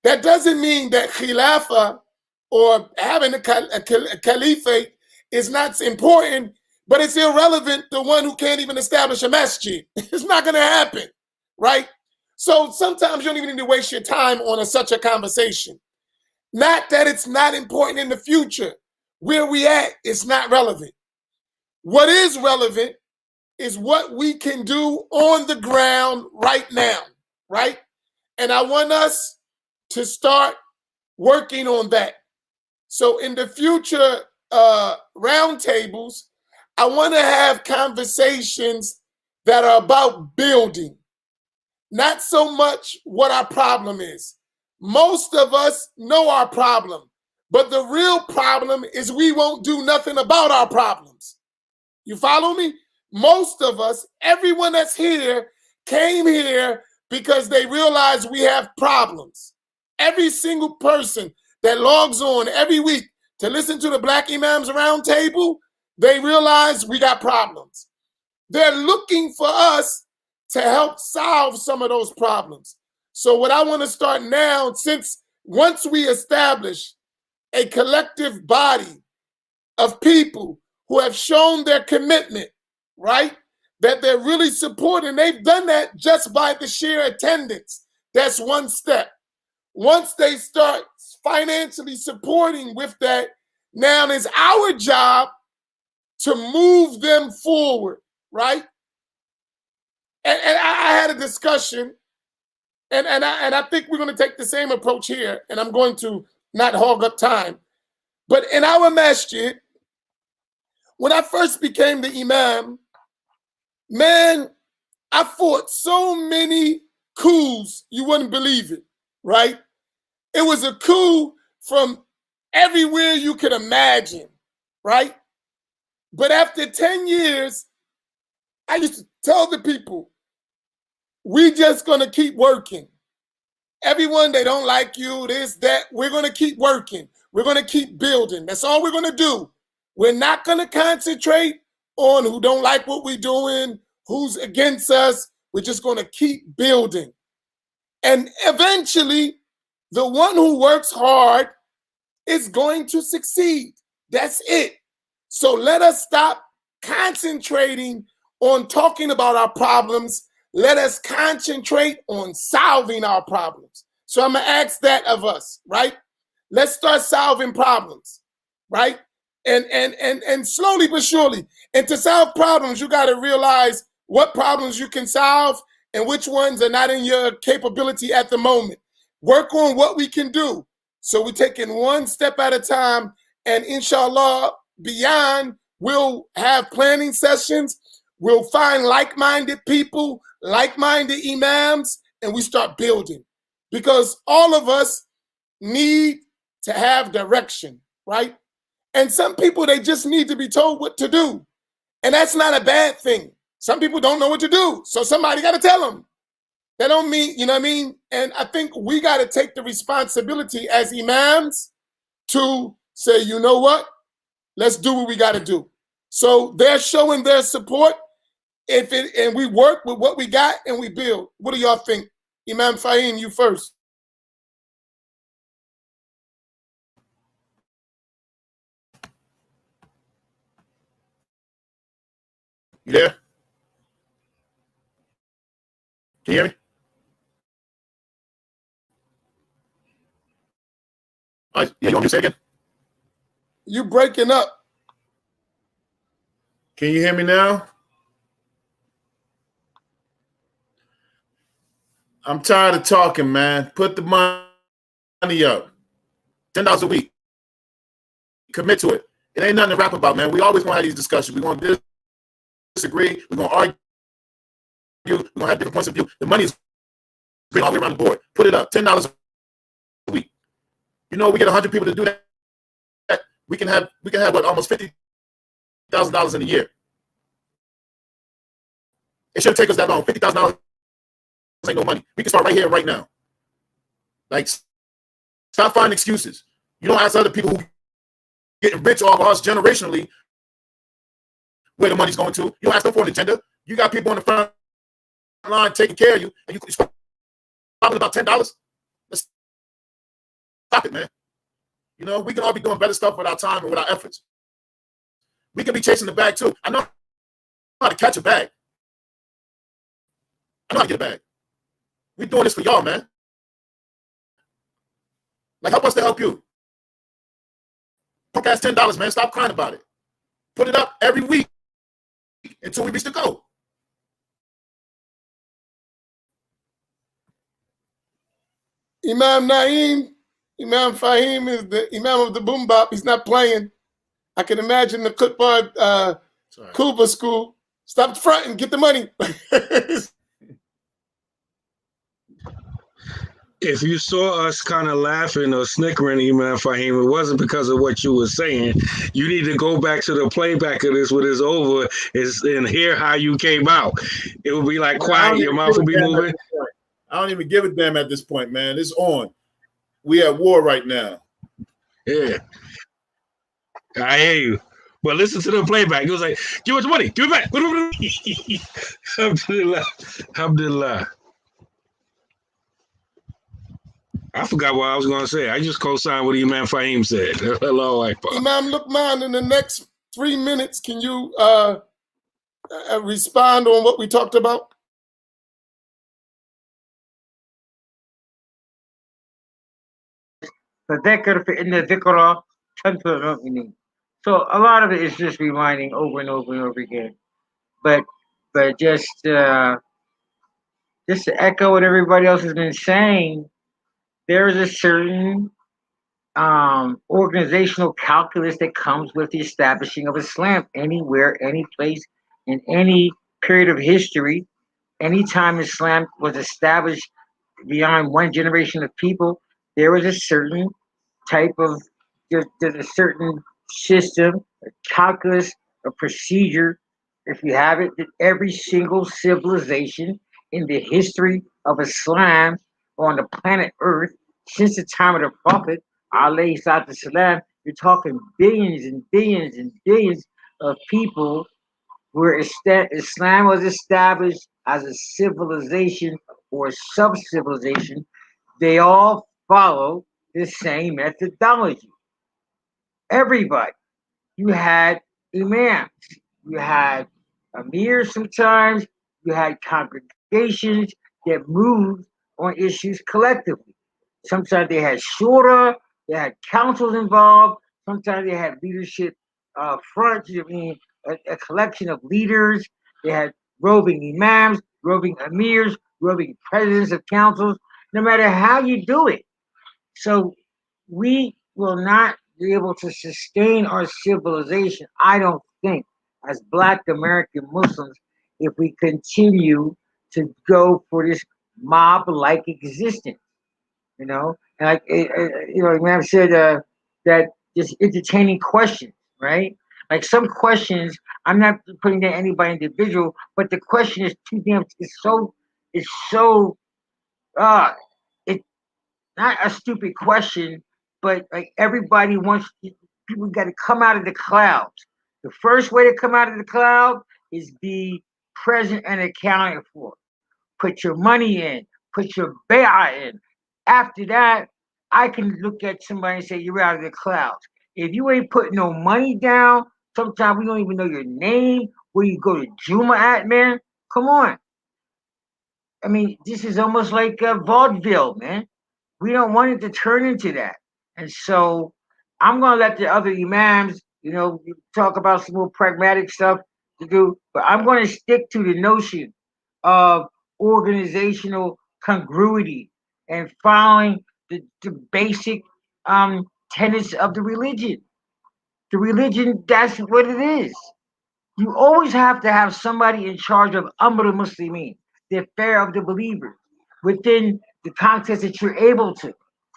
That doesn't mean that Khilafah or having a caliphate is not important, but it's irrelevant to one who can't even establish a masjid. It's not going to happen, right? So sometimes you don't even need to waste your time on such a conversation. Not that it's not important in the future. Where we at is not relevant. What is relevant is what we can do on the ground right now, right? And I want us to start working on that. So in the future roundtables, I want to have conversations that are about building, not so much what our problem is. Most of us know our problem, but the real problem is we won't do nothing about our problems. You follow me? Most of us, everyone that's here, came here because they realize we have problems. Every single person that logs on every week to listen to the Black Imams Roundtable, they realize we got problems. They're looking for us to help solve some of those problems. So what I want to start now, since once we establish a collective body of people who have shown their commitment, right, that they're really supporting, they've done that just by the sheer attendance. That's one step. Once they start financially supporting with that, now it's our job to move them forward, right? And I had a discussion, and I think we're going to take the same approach here, and I'm going to not hog up time. But in our masjid, when I first became the imam, man, I fought so many coups, you wouldn't believe it, right? It was a coup from everywhere you could imagine, right? But after 10 years, I used to tell the people, we just gonna keep working. Everyone, they don't like you, this, that, we're gonna keep working. We're gonna keep building. That's all we're gonna do. We're not gonna concentrate on who don't like what we're doing, who's against us. We're just gonna keep building. And eventually, the one who works hard is going to succeed. That's it. So let us stop concentrating on talking about our problems. Let us concentrate on solving our problems. So I'm gonna ask that of us, right? Let's start solving problems, right? And slowly but surely. And to solve problems, you got to realize what problems you can solve and which ones are not in your capability at the moment. Work on what we can do. So we're taking one step at a time, and inshallah, beyond, we'll have planning sessions. We'll find like-minded people, like-minded imams, and we start building. Because all of us need to have direction, right? And some people, they just need to be told what to do. And that's not a bad thing. Some people don't know what to do. So somebody got to tell them. That don't mean, you know what I mean? And I think we got to take the responsibility as imams to say, you know what? Let's do what we got to do. So they're showing their support. And we work with what we got and we build. What do y'all think? Imam Faheem, you first. You there? Can you hear me? Yeah, you want me to say again? You breaking up. Can you hear me now? I'm tired of talking, man. Put the money up. $10 a week. Commit to it. It ain't nothing to rap about, man. We always want to have these discussions. We want to disagree. We're going to argue. We're going to have different points of view. The money is great all the way around the board. Put it up. $10 a week. You know, we get 100 people to do that. We can have what, almost $50,000 in a year. It shouldn't take us that long. $50,000 ain't no money. We can start right here, right now. Like, stop finding excuses. You don't ask other people who getting rich off us generationally where the money's going to. You don't ask them for an agenda. You got people on the front line taking care of you, and you talking about $10. Let's stop it, man. You know, we can all be doing better stuff with our time and with our efforts. We can be chasing the bag too. I know how to catch a bag. I know how to get a bag. We're doing this for y'all, man. Like, help us to help you. Punk ass $10, man. Stop crying about it. Put it up every week until we reach the goal. Imam Naeem, Imam Faheem is the Imam of the Boom Bop. He's not playing. I can imagine the Quba Quba school. Stop fronting. Get the money. If you saw us kind of laughing or snickering, Imam Faheem, it wasn't because of what you were saying. You need to go back to the playback of this when it's over and hear how you came out. It would be like quiet, your mouth will be moving. I don't even give a damn at this point, man. It's on. We at war right now. Yeah. I hear you. But listen to the playback. It was like, give us the money. Give it back. Alhamdulillah. Alhamdulillah. I forgot what I was going to say. I just co-signed what Imam Faheem said. Hello, Imam Luqman, in the next 3 minutes, can you respond on what we talked about? So a lot of it is just reminding over and over and over again. But just to echo what everybody else has been saying, there is a certain organizational calculus that comes with the establishing of Islam anywhere, any place, in any period of history. Anytime Islam was established beyond one generation of people, there was a certain type of, there's a certain system, a calculus, a procedure, if you have it, that every single civilization in the history of Islam on the planet Earth since the time of the Prophet, alayhi salatu salam, you're talking billions and billions and billions of people where Islam was established as a civilization or sub-civilization. They all follow the same methodology. Everybody. You had imams, you had amirs sometimes, you had congregations that moved on issues collectively. Sometimes they had shura, they had councils involved, sometimes they had leadership fronts, I mean, a collection of leaders. They had roving imams, roving amirs, roving presidents of councils, no matter how you do it. So we will not be able to sustain our civilization, I don't think, as Black American Muslims, if we continue to go for this mob-like existence, you know. And like, Imam said that just entertaining questions, right? Like some questions, I'm not putting down anybody individual, but the question is too damn. It's so uh, not a stupid question, but like everybody wants people got to come out of the clouds. The first way to come out of the cloud is be present and accounted for. Put your money in, put your bay'ah in. After that, I can look at somebody and say, you're out of the clouds. If you ain't putting no money down, sometimes we don't even know your name, where you go to Juma at, man. Come on. I mean, this is almost like vaudeville, man. We don't want it to turn into that. And so I'm going to let the other imams, talk about some more pragmatic stuff to do, but I'm going to stick to the notion of organizational congruity and following the basic tenets of the religion. The religion, that's what it is. You always have to have somebody in charge of Amr al-Muslimin, the affair of the believers, within the context that you're able to.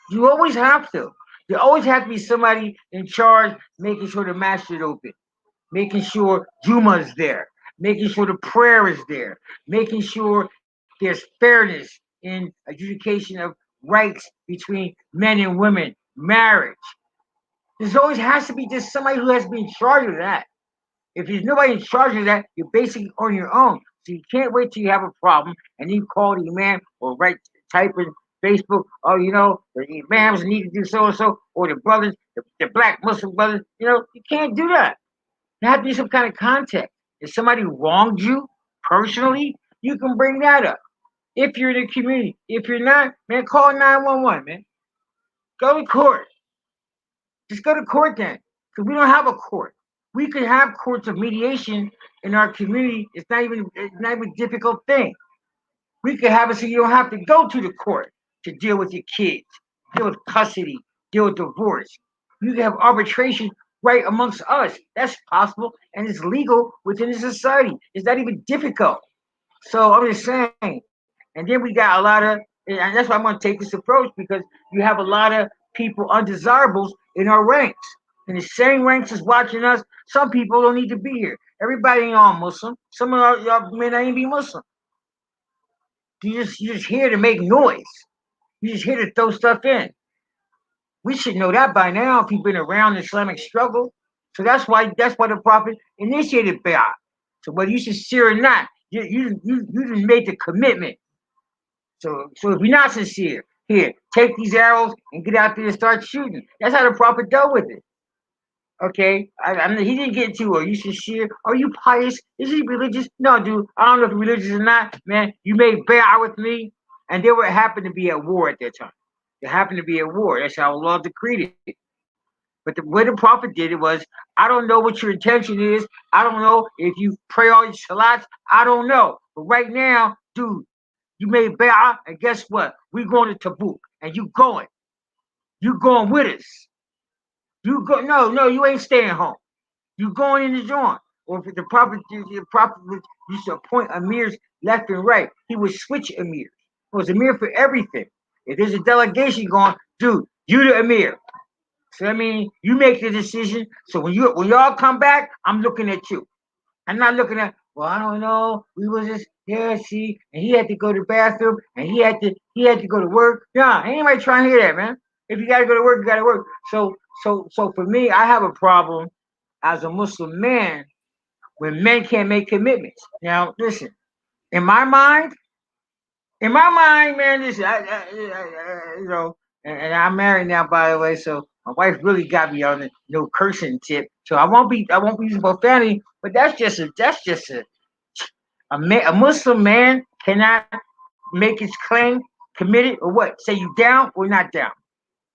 You always have to. There always has to be somebody in charge, making sure the masjid open, making sure Juma is there, making sure the prayer is there, making sure there's fairness in adjudication of rights between men and women, marriage. There's always has to be just somebody who has to be in charge of that. If there's nobody in charge of that, you're basically on your own. So you can't wait till you have a problem and you call the imam or type in Facebook, the imams need to do so and so, or the brothers, the black Muslim brothers. You can't do that. There has to be some kind of context. If somebody wronged you personally, you can bring that up. If you're in the community. If you're not, man, call 911, man. Go to court. Just go to court then. Because we don't have a court. We could have courts of mediation in our community. It's not even a difficult thing. We could have it so you don't have to go to the court to deal with your kids, deal with custody, deal with divorce. You can have arbitration right amongst us. That's possible, and it's legal within the society. It's not even difficult. So I'm just saying. And then we got a lot of, and that's why I'm going to take this approach because you have a lot of people undesirables in our ranks. In the same ranks as watching us, some people don't need to be here. Everybody ain't all Muslim. Some of y'all may not even be Muslim. You just here to make noise. You just here to throw stuff in. We should know that by now if you've been around the Islamic struggle. So that's why the Prophet initiated bay'ah. So whether you sincere or not, you just made the commitment. So if you're not sincere, here, take these arrows and get out there and start shooting. That's how the Prophet dealt with it. Okay, he didn't get to, are you sincere? Are you pious? Is he religious? No, dude, I don't know if you're religious or not, man. You made bay'ah with me, and they were happened to be at war at that time. They happened to be at war. That's how Allah decreed it. But the way the Prophet did it was, I don't know what your intention is. I don't know if you pray all your salats. I don't know. But right now, dude, you made bay'ah, and guess what? We going to Tabuk, and you going. You going with us. You go. No, you ain't staying home. You going in the joint. Or if the Prophet used to appoint emirs left and right, he would switch emirs. It was emir for everything. If there's a delegation going, dude, you the emir. So I mean, you make the decision. So when y'all come back, I'm looking at you. I'm not looking at, well, I don't know. We was just see, and he had to go to the bathroom, and he had to go to work. Yeah, ain't anybody trying to hear that, man. If you gotta go to work, you gotta work. So for me, I have a problem as a Muslim man when men can't make commitments. Now, listen, in my mind, man, listen, and I'm married now, by the way, so my wife really got me on the no cursing tip. So I won't be using profanity, but that's just a Muslim man cannot make his claim committed or what? Say you down or not down.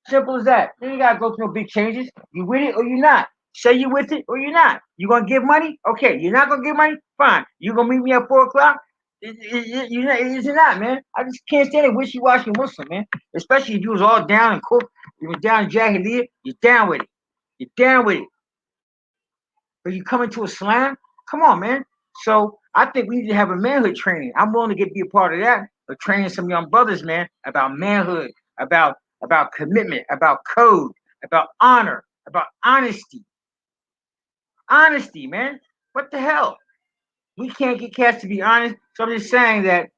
Simple as that. Then you gotta go through no big changes. You with it or you not. Say you with it or you're not. You gonna give money? Okay. You're not gonna give money? Fine. You gonna meet me at 4 o'clock? Is it not, man? I just can't stand it. Wishy-washy Muslim, man. Especially if you was all down and cook. You was down in Jahiliyyah. You're down with it. You're down with it. But you come into Islam? Come on, man. So I think we need to have a manhood training. I'm willing to be a part of that, but training some young brothers, man, about manhood, about commitment, about code, about honor, about honesty. Honesty, man. What the hell? We can't get cats to be honest. So I'm just saying that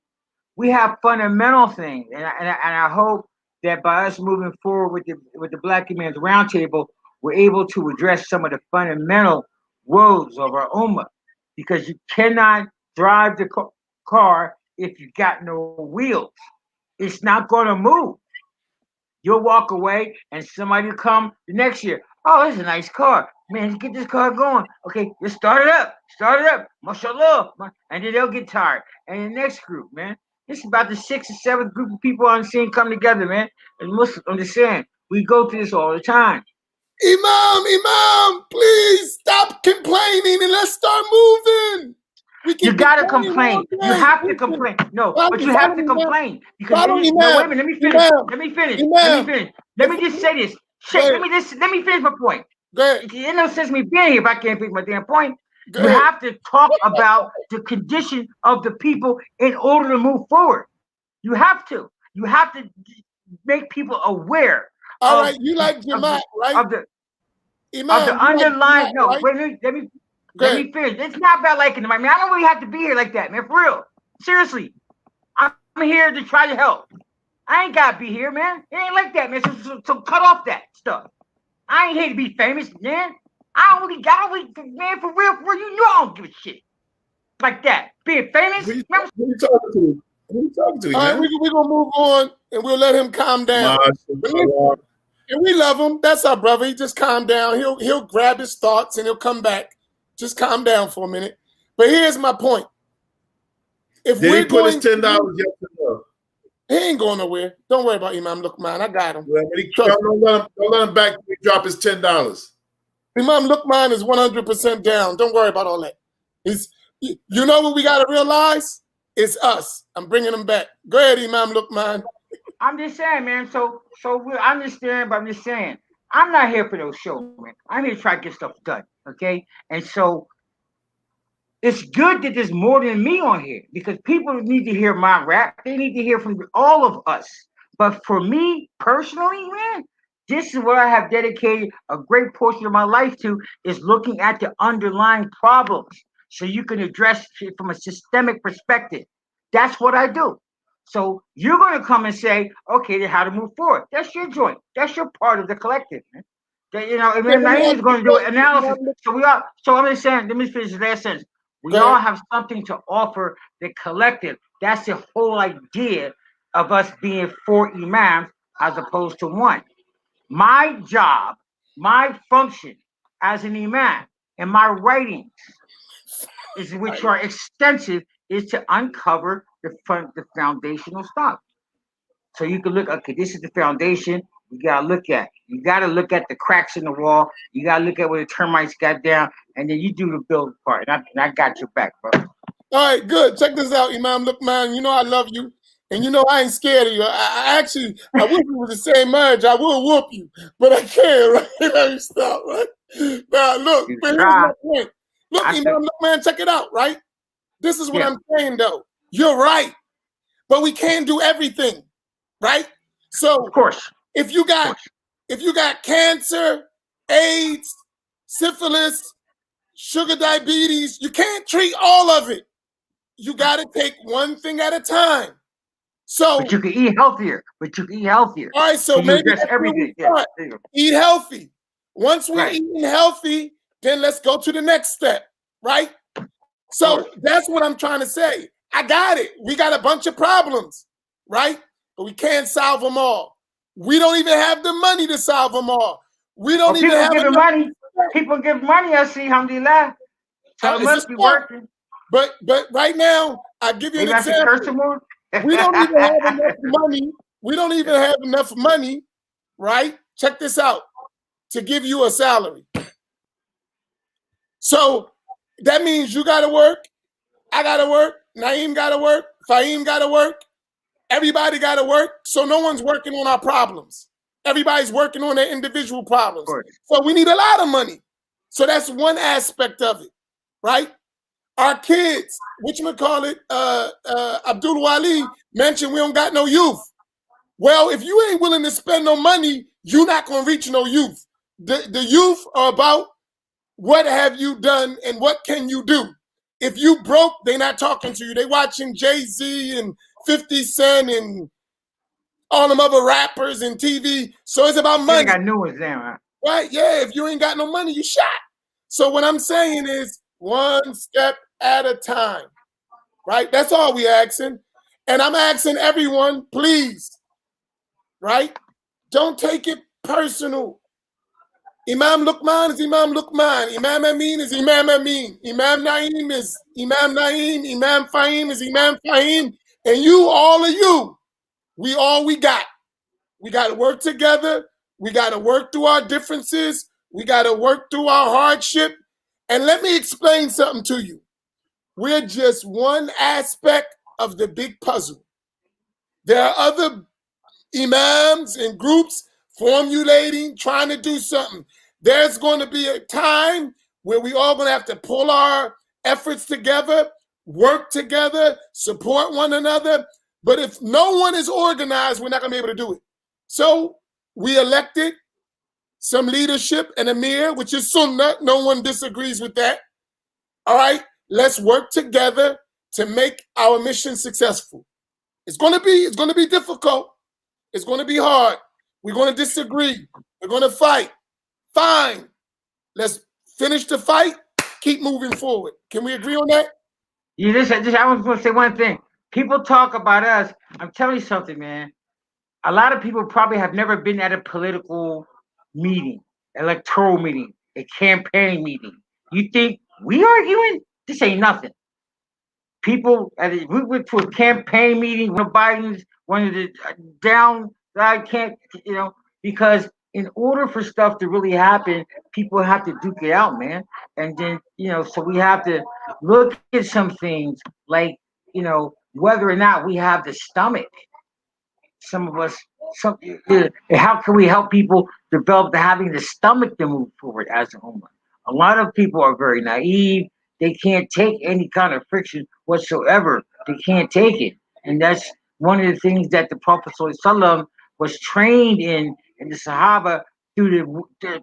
we have fundamental things, and I hope that by us moving forward with the Black Men's Roundtable, we're able to address some of the fundamental woes of our ummah, because you cannot drive the car if you got no wheels. It's not going to move. You'll walk away, and somebody will come the next year. Oh, it's a nice car. Man, let's get this car going. Okay, let's start it up. Start it up. MashaAllah. And then they'll get tired. And the next group, man. This is about the 6th or 7th group of people I'm seeing come together, man. And Muslims understand. We go through this all the time. Imam, please stop complaining and let's start moving. You gotta complain. You have to complain. No, but you have to complain. Because no, wait a minute, let me finish. Let me just say this. Let me finish my point. It no sense me being here if I can't finish my damn point. You have to talk about the condition of the people in order to move forward. You have to. You have to make people aware. All right, you like Jamaat, right? Of the underlying. No, right? Wait, let me finish. It's not about liking them. I mean, I don't really have to be here like that, man. For real. Seriously. I'm here to try to help. I ain't gotta be here, man. It ain't like that, man. So cut off that stuff. I ain't here to be famous, man. I only man, for real, you know I don't give a shit. Like that. Being famous. Who you talking to? All right, we're gonna move on and we'll let him calm down. And we love him. That's our brother. He just calm down. He'll grab his thoughts and he'll come back. Just calm down for a minute. But here's my point. If Did he put his $10 yet? He ain't going nowhere. Don't worry about Imam Luqman. I got him. Don't let him back. He drop his $10. Imam Luqman is 100% down. Don't worry about all that. You know what we got to realize? It's us. I'm bringing him back. Go ahead, Imam Luqman. I'm just saying, man. So we understand, but I'm just saying. I'm not here for those shows, man. I'm here to try to get stuff done. Okay, and so it's good that there's more than me on here because people need to hear my rap. They need to hear from all of us. But for me personally, man, this is what I have dedicated a great portion of my life to is looking at the underlying problems so you can address it from a systemic perspective. That's what I do. So you're going to come and say, okay, then how to move forward. That's your joint. That's your part of the collective, man. That, and then Naeem is going to do analysis. So we are. So I'm just saying. Let me finish the last sentence. We all have something to offer the collective. That's the whole idea of us being 4 imams as opposed to 1. My job, my function as an imam, and my writings, which are extensive, is to uncover the foundational stuff. So you can look. Okay, this is the foundation. You gotta look at. You gotta look at the cracks in the wall. You gotta look at where the termites got down, and then you do the build part. And I got your back, bro. All right, good. Check this out, Imam Luqman. You know I love you, and you know I ain't scared of you. I actually, I wish we were the same marriage. I will whoop you, but I can't. Right? Let me stop. Right now, look. Man, here's my point. Look, Imam Luqman, check it out. Right. This is what I'm saying, though. You're right, but we can't do everything. Right. So, of course, if you got cancer, AIDS, syphilis, sugar diabetes, you can't treat all of it. You got to take one thing at a time. So, but you can eat healthier. All right, so maybe that's everything. Eat healthy. Once we're eating healthy, then let's go to the next step, right? So that's what I'm trying to say. I got it. We got a bunch of problems, right? But we can't solve them all. We don't even have the money to solve them all. We don't even have the money. People give money. I see, alhamdulillah. So it must be working. But right now, I'll give you an example. We don't even have enough money. We don't even have enough money, right? Check this out, to give you a salary. So that means you got to work. I got to work. Naeem got to work. Faheem got to work. Everybody got to work. So no one's working on our problems. Everybody's working on their individual problems. So we need a lot of money. So that's one aspect of it, right? Our kids, whatchamacallit, Abdullah Ali mentioned we don't got no youth. Well, if you ain't willing to spend no money, you're not going to reach no youth. The youth are about what have you done and what can you do. If you broke, they're not talking to you. They watching Jay-Z and 50 Cent and all them other rappers and TV. So it's about money. I knew it then, right? Yeah, if you ain't got no money, you shot. So what I'm saying is one step at a time, right? That's all we asking. And I'm asking everyone, please, right? Don't take it personal. Imam Luqman is Imam Luqman. Imam Amin is Imam Amin. Imam Naeem is Imam Naeem. Imam Faheem is Imam Faheem. And you, all of you, we got. We got to work together. We got to work through our differences. We got to work through our hardship. And let me explain something to you. We're just one aspect of the big puzzle. There are other imams and groups formulating, trying to do something. There's going to be a time where we all going to have to pull our efforts together, work together, support one another. But if no one is organized, we're not going to be able to do it. So we elected some leadership and Amir, which is Sunnah. No one disagrees with that. All right, let's work together to make our mission successful. It's going to be difficult. It's going to be hard. We're going to disagree. We're going to fight. Fine. Let's finish the fight. Keep moving forward. Can we agree on that? Yeah, I was going to say one thing. People talk about us. I'm telling you something, man. A lot of people probably have never been at a political meeting, electoral meeting, a campaign meeting. You think we arguing? This ain't nothing. People, we went to a campaign meeting. One of Biden's, one of the down. I can't, because in order for stuff to really happen, people have to duke it out, man. And then, so we have to look at some things like, whether or not we have the stomach. Some of us how can we help people develop having the stomach to move forward as a ummah? A lot of people are very naive. They can't take any kind of friction whatsoever. They can't take it, and that's one of the things that the Prophet ﷺ was trained in the Sahaba through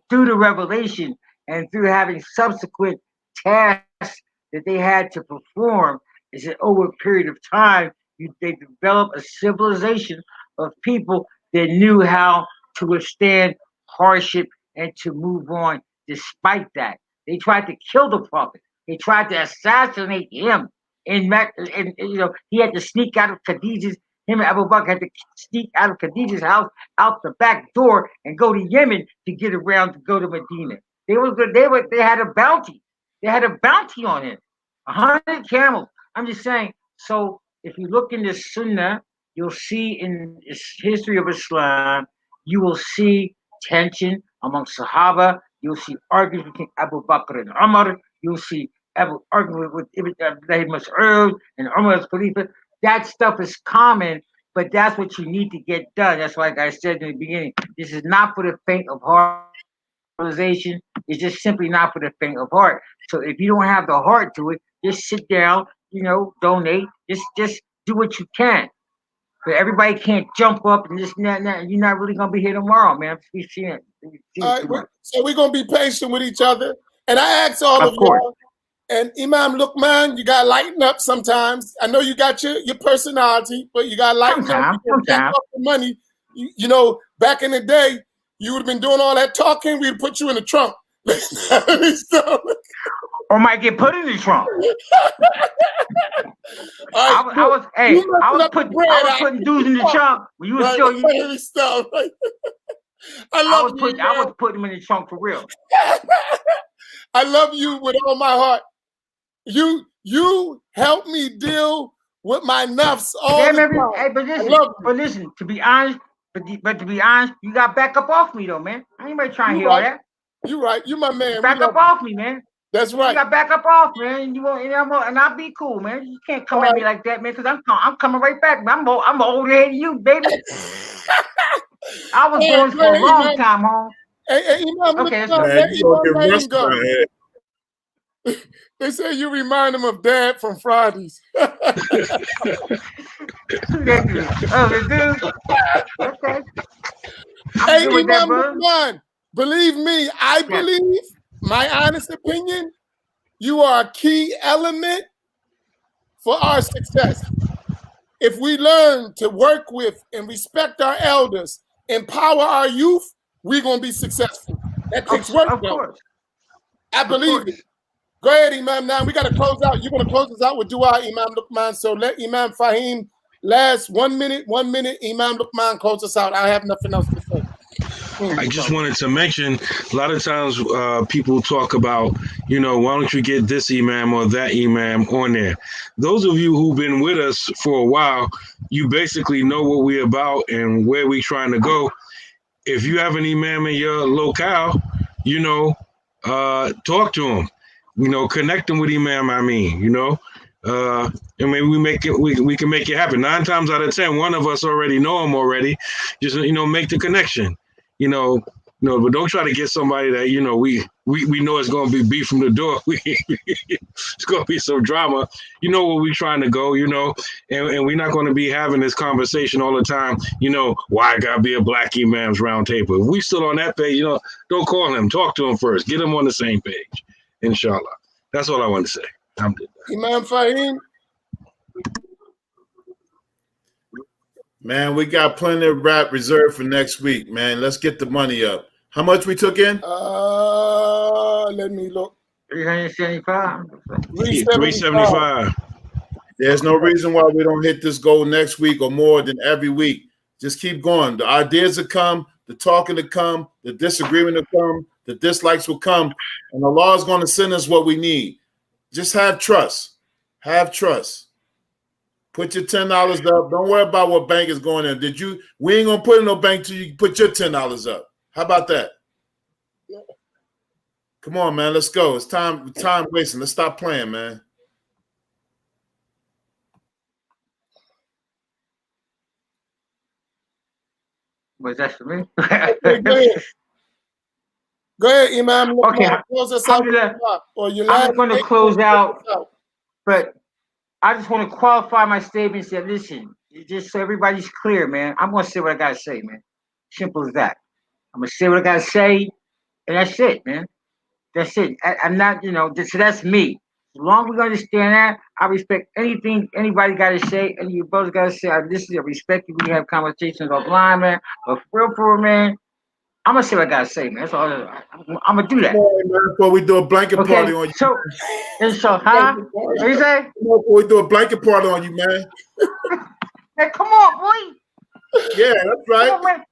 the revelation and through having subsequent tasks that they had to perform. Is that over a period of time, they developed a civilization of people that knew how to withstand hardship and to move on despite that. They tried to kill the prophet. They tried to assassinate him. And he had to sneak out of Khadijah's. Him and Abu Bakr had to sneak out of Khadijah's house out the back door and go to Yemen to get around to go to Medina. They had a bounty. They had a bounty on him. 100 camels. I'm just saying. So if you look in the Sunnah, you'll see in the history of Islam, you will see tension among Sahaba. You'll see arguments between Abu Bakr and Umar. You'll see argument with Ibn Mas'ud and Umar as Khalifa. That stuff is common, but that's what you need to get done. That's like I said in the beginning. This is not for the faint of heart. It's just simply not for the faint of heart. So if you don't have the heart to it, just sit down, donate. Just do what you can. But everybody can't jump up and this and that. You're not really gonna be here tomorrow, man. We see it. All right, so we're gonna be patient with each other. And I ask all of y'all, and Imam Luqman, you gotta lighten up sometimes. I know you got your personality, but you gotta lighten up. Sometimes. The money. Back in the day, you would have been doing all that talking. We'd put you in the trunk. Or might get put in the trunk. I was putting dudes in the trunk when you was still. I was putting them in the trunk for real. I love you with all my heart. You help me deal with my nuffs all the time. Hey, but listen, to be honest, you got back up off me though, man. I ain't really trying to hear all that. You're right. You my man. Back up off me, man. That's right. You got back up off, man. And I'll be cool, man. You can't come at me like that, man, because I'm coming right back, man. I'm older than you, baby. I was born for a long time, home. Hey, okay, let go. They say you remind them of Dad from Fridays. They do. Okay. Hey, Imam Luqman, believe me, I believe, my honest opinion, you are a key element for our success. If we learn to work with and respect our elders, empower our youth, we're going to be successful. That takes work, though. I believe it. Go ahead, Imam. Now we got to close out. You're going to close us out with dua, Imam Luqman. So let Imam Faheem last 1 minute. Imam Luqman close us out. I have nothing else to say. I just wanted to mention, a lot of times people talk about, why don't you get this imam or that imam on there? Those of you who've been with us for a while, you basically know what we're about and where we're trying to go. If you have an imam in your locale, talk to him. Connect them with Imam Amin, and maybe we can make it happen. 9 times out of 10, one of us already know him already. Just, make the connection, but don't try to get somebody that, we know it's going to be beef from the door. It's going to be some drama. You know where we're trying to go, and we're not going to be having this conversation all the time, why I got to be a black imam's roundtable. If we still on that page, don't call him. Talk to him first. Get him on the same page. Inshallah. That's all I want to say. Imam Faheem. Man, we got plenty of rap reserved for next week, man. Let's get the money up. How much we took in? Let me look. 375. 375. There's no reason why we don't hit this goal next week or more than every week. Just keep going. The ideas will come, the talking will come, the disagreement will come, the dislikes will come, and Allah is going to send us what we need. Just have trust. Have trust. Put your $10 up. Don't worry about what bank is going in. We ain't gonna put in no bank till you put your $10 up. How about that? Come on, man. Let's go. It's time wasting. Let's stop playing, man. Was that for me? Okay, go ahead. Go ahead, Imam. Okay, Close us out. Or your last I'm going to close out, but I just want to qualify my statements that, listen, just so everybody's clear, man, I'm going to say what I got to say, man. Simple as that. I'm going to say what I got to say, and that's it, man. That's it. I'm not, so that's me. As long as we understand that, I respect anything anybody got to say, any of you brothers got to say. I listen, I respect you. We have conversations offline, man. But for real, man, I'm going to say what I got to say, man. That's all. I'm going to do that. Before we do a blanket party on you. So, huh? What you say? Before we do a blanket party on you, man. Hey, come on, boy. Yeah, that's right. Come on, man.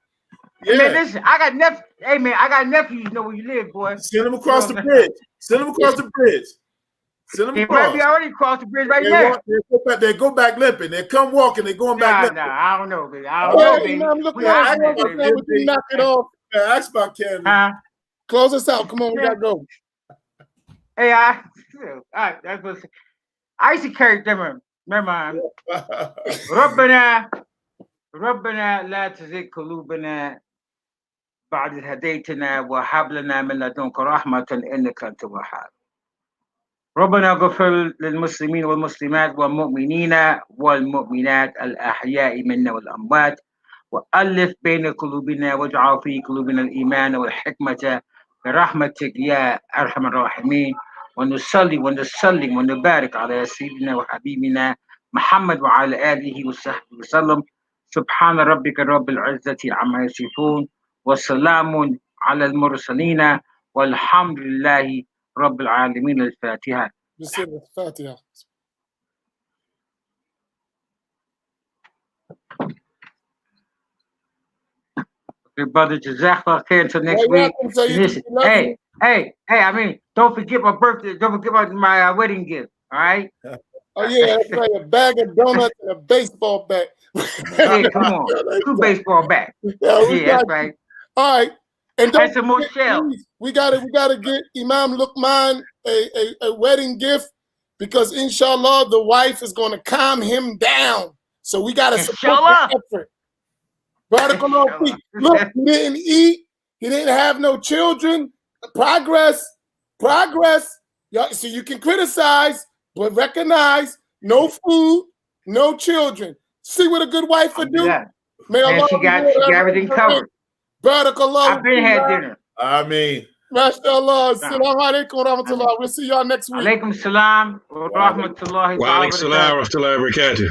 Yeah. Man, listen, I got nephews. Hey, man, I got nephews. You know where you live, boy. Send them across the bridge. Send them across the bridge. Send them across. They might be already across the bridge right now. They go back limping. They come walking. They going back limping. I don't know, baby. I don't know, baby. Look, we knock it off. Ask about Camden. Close us out. Come on, we gotta go. Hey, all right, that's what I used to carry them. Remember, ربنا لا تزغ قلوبنا بعد إذ هديتنا وهب لنا من لدنك رحمة إنك أنت الوهاب. ربنا اغفر للمسلمين والمسلمات والمؤمنين والمؤمنات الأحياء منا والأموات وألف بين قلوبنا واجعل في قلوبنا الإيمان والحكمة برحمتك يا أرحم الراحمين. ونصلي ونسلم ونبارك على سيدنا وحبيبنا محمد وعلى آله وصحبه وسلم. سبحان ربك رب العزة عما يصفون وسلام على المرسلين والحمد لله رب العالمين. الفاتحة. الفاتحة. Okay, brother, Jazakallah khair until next week. Listen, hey, I mean, don't forget my birthday. Don't forget my wedding gift. All right. Oh yeah, that's right. A bag of donuts and a baseball bat. Yeah, come on, 2 baseball bats. Yeah, that's right. All right, and don't some more shells. We gotta get Imam Luqman a wedding gift because inshallah the wife is going to calm him down. So we gotta support the effort. Look, he didn't eat. He didn't have no children. Progress. So you can criticize, but recognize no food, no children. See what a good wife would do? May Allah, she got everything covered. Barakallah. I've been had dinner. Amin. MashaAllah. Assalamu alaikum wa rahmatullah. We'll see y'all next week. Alaikum salam wa rahmatullahi wa barakatuh. Wa alaikum salam wa rahmatullahi wa barakatuh.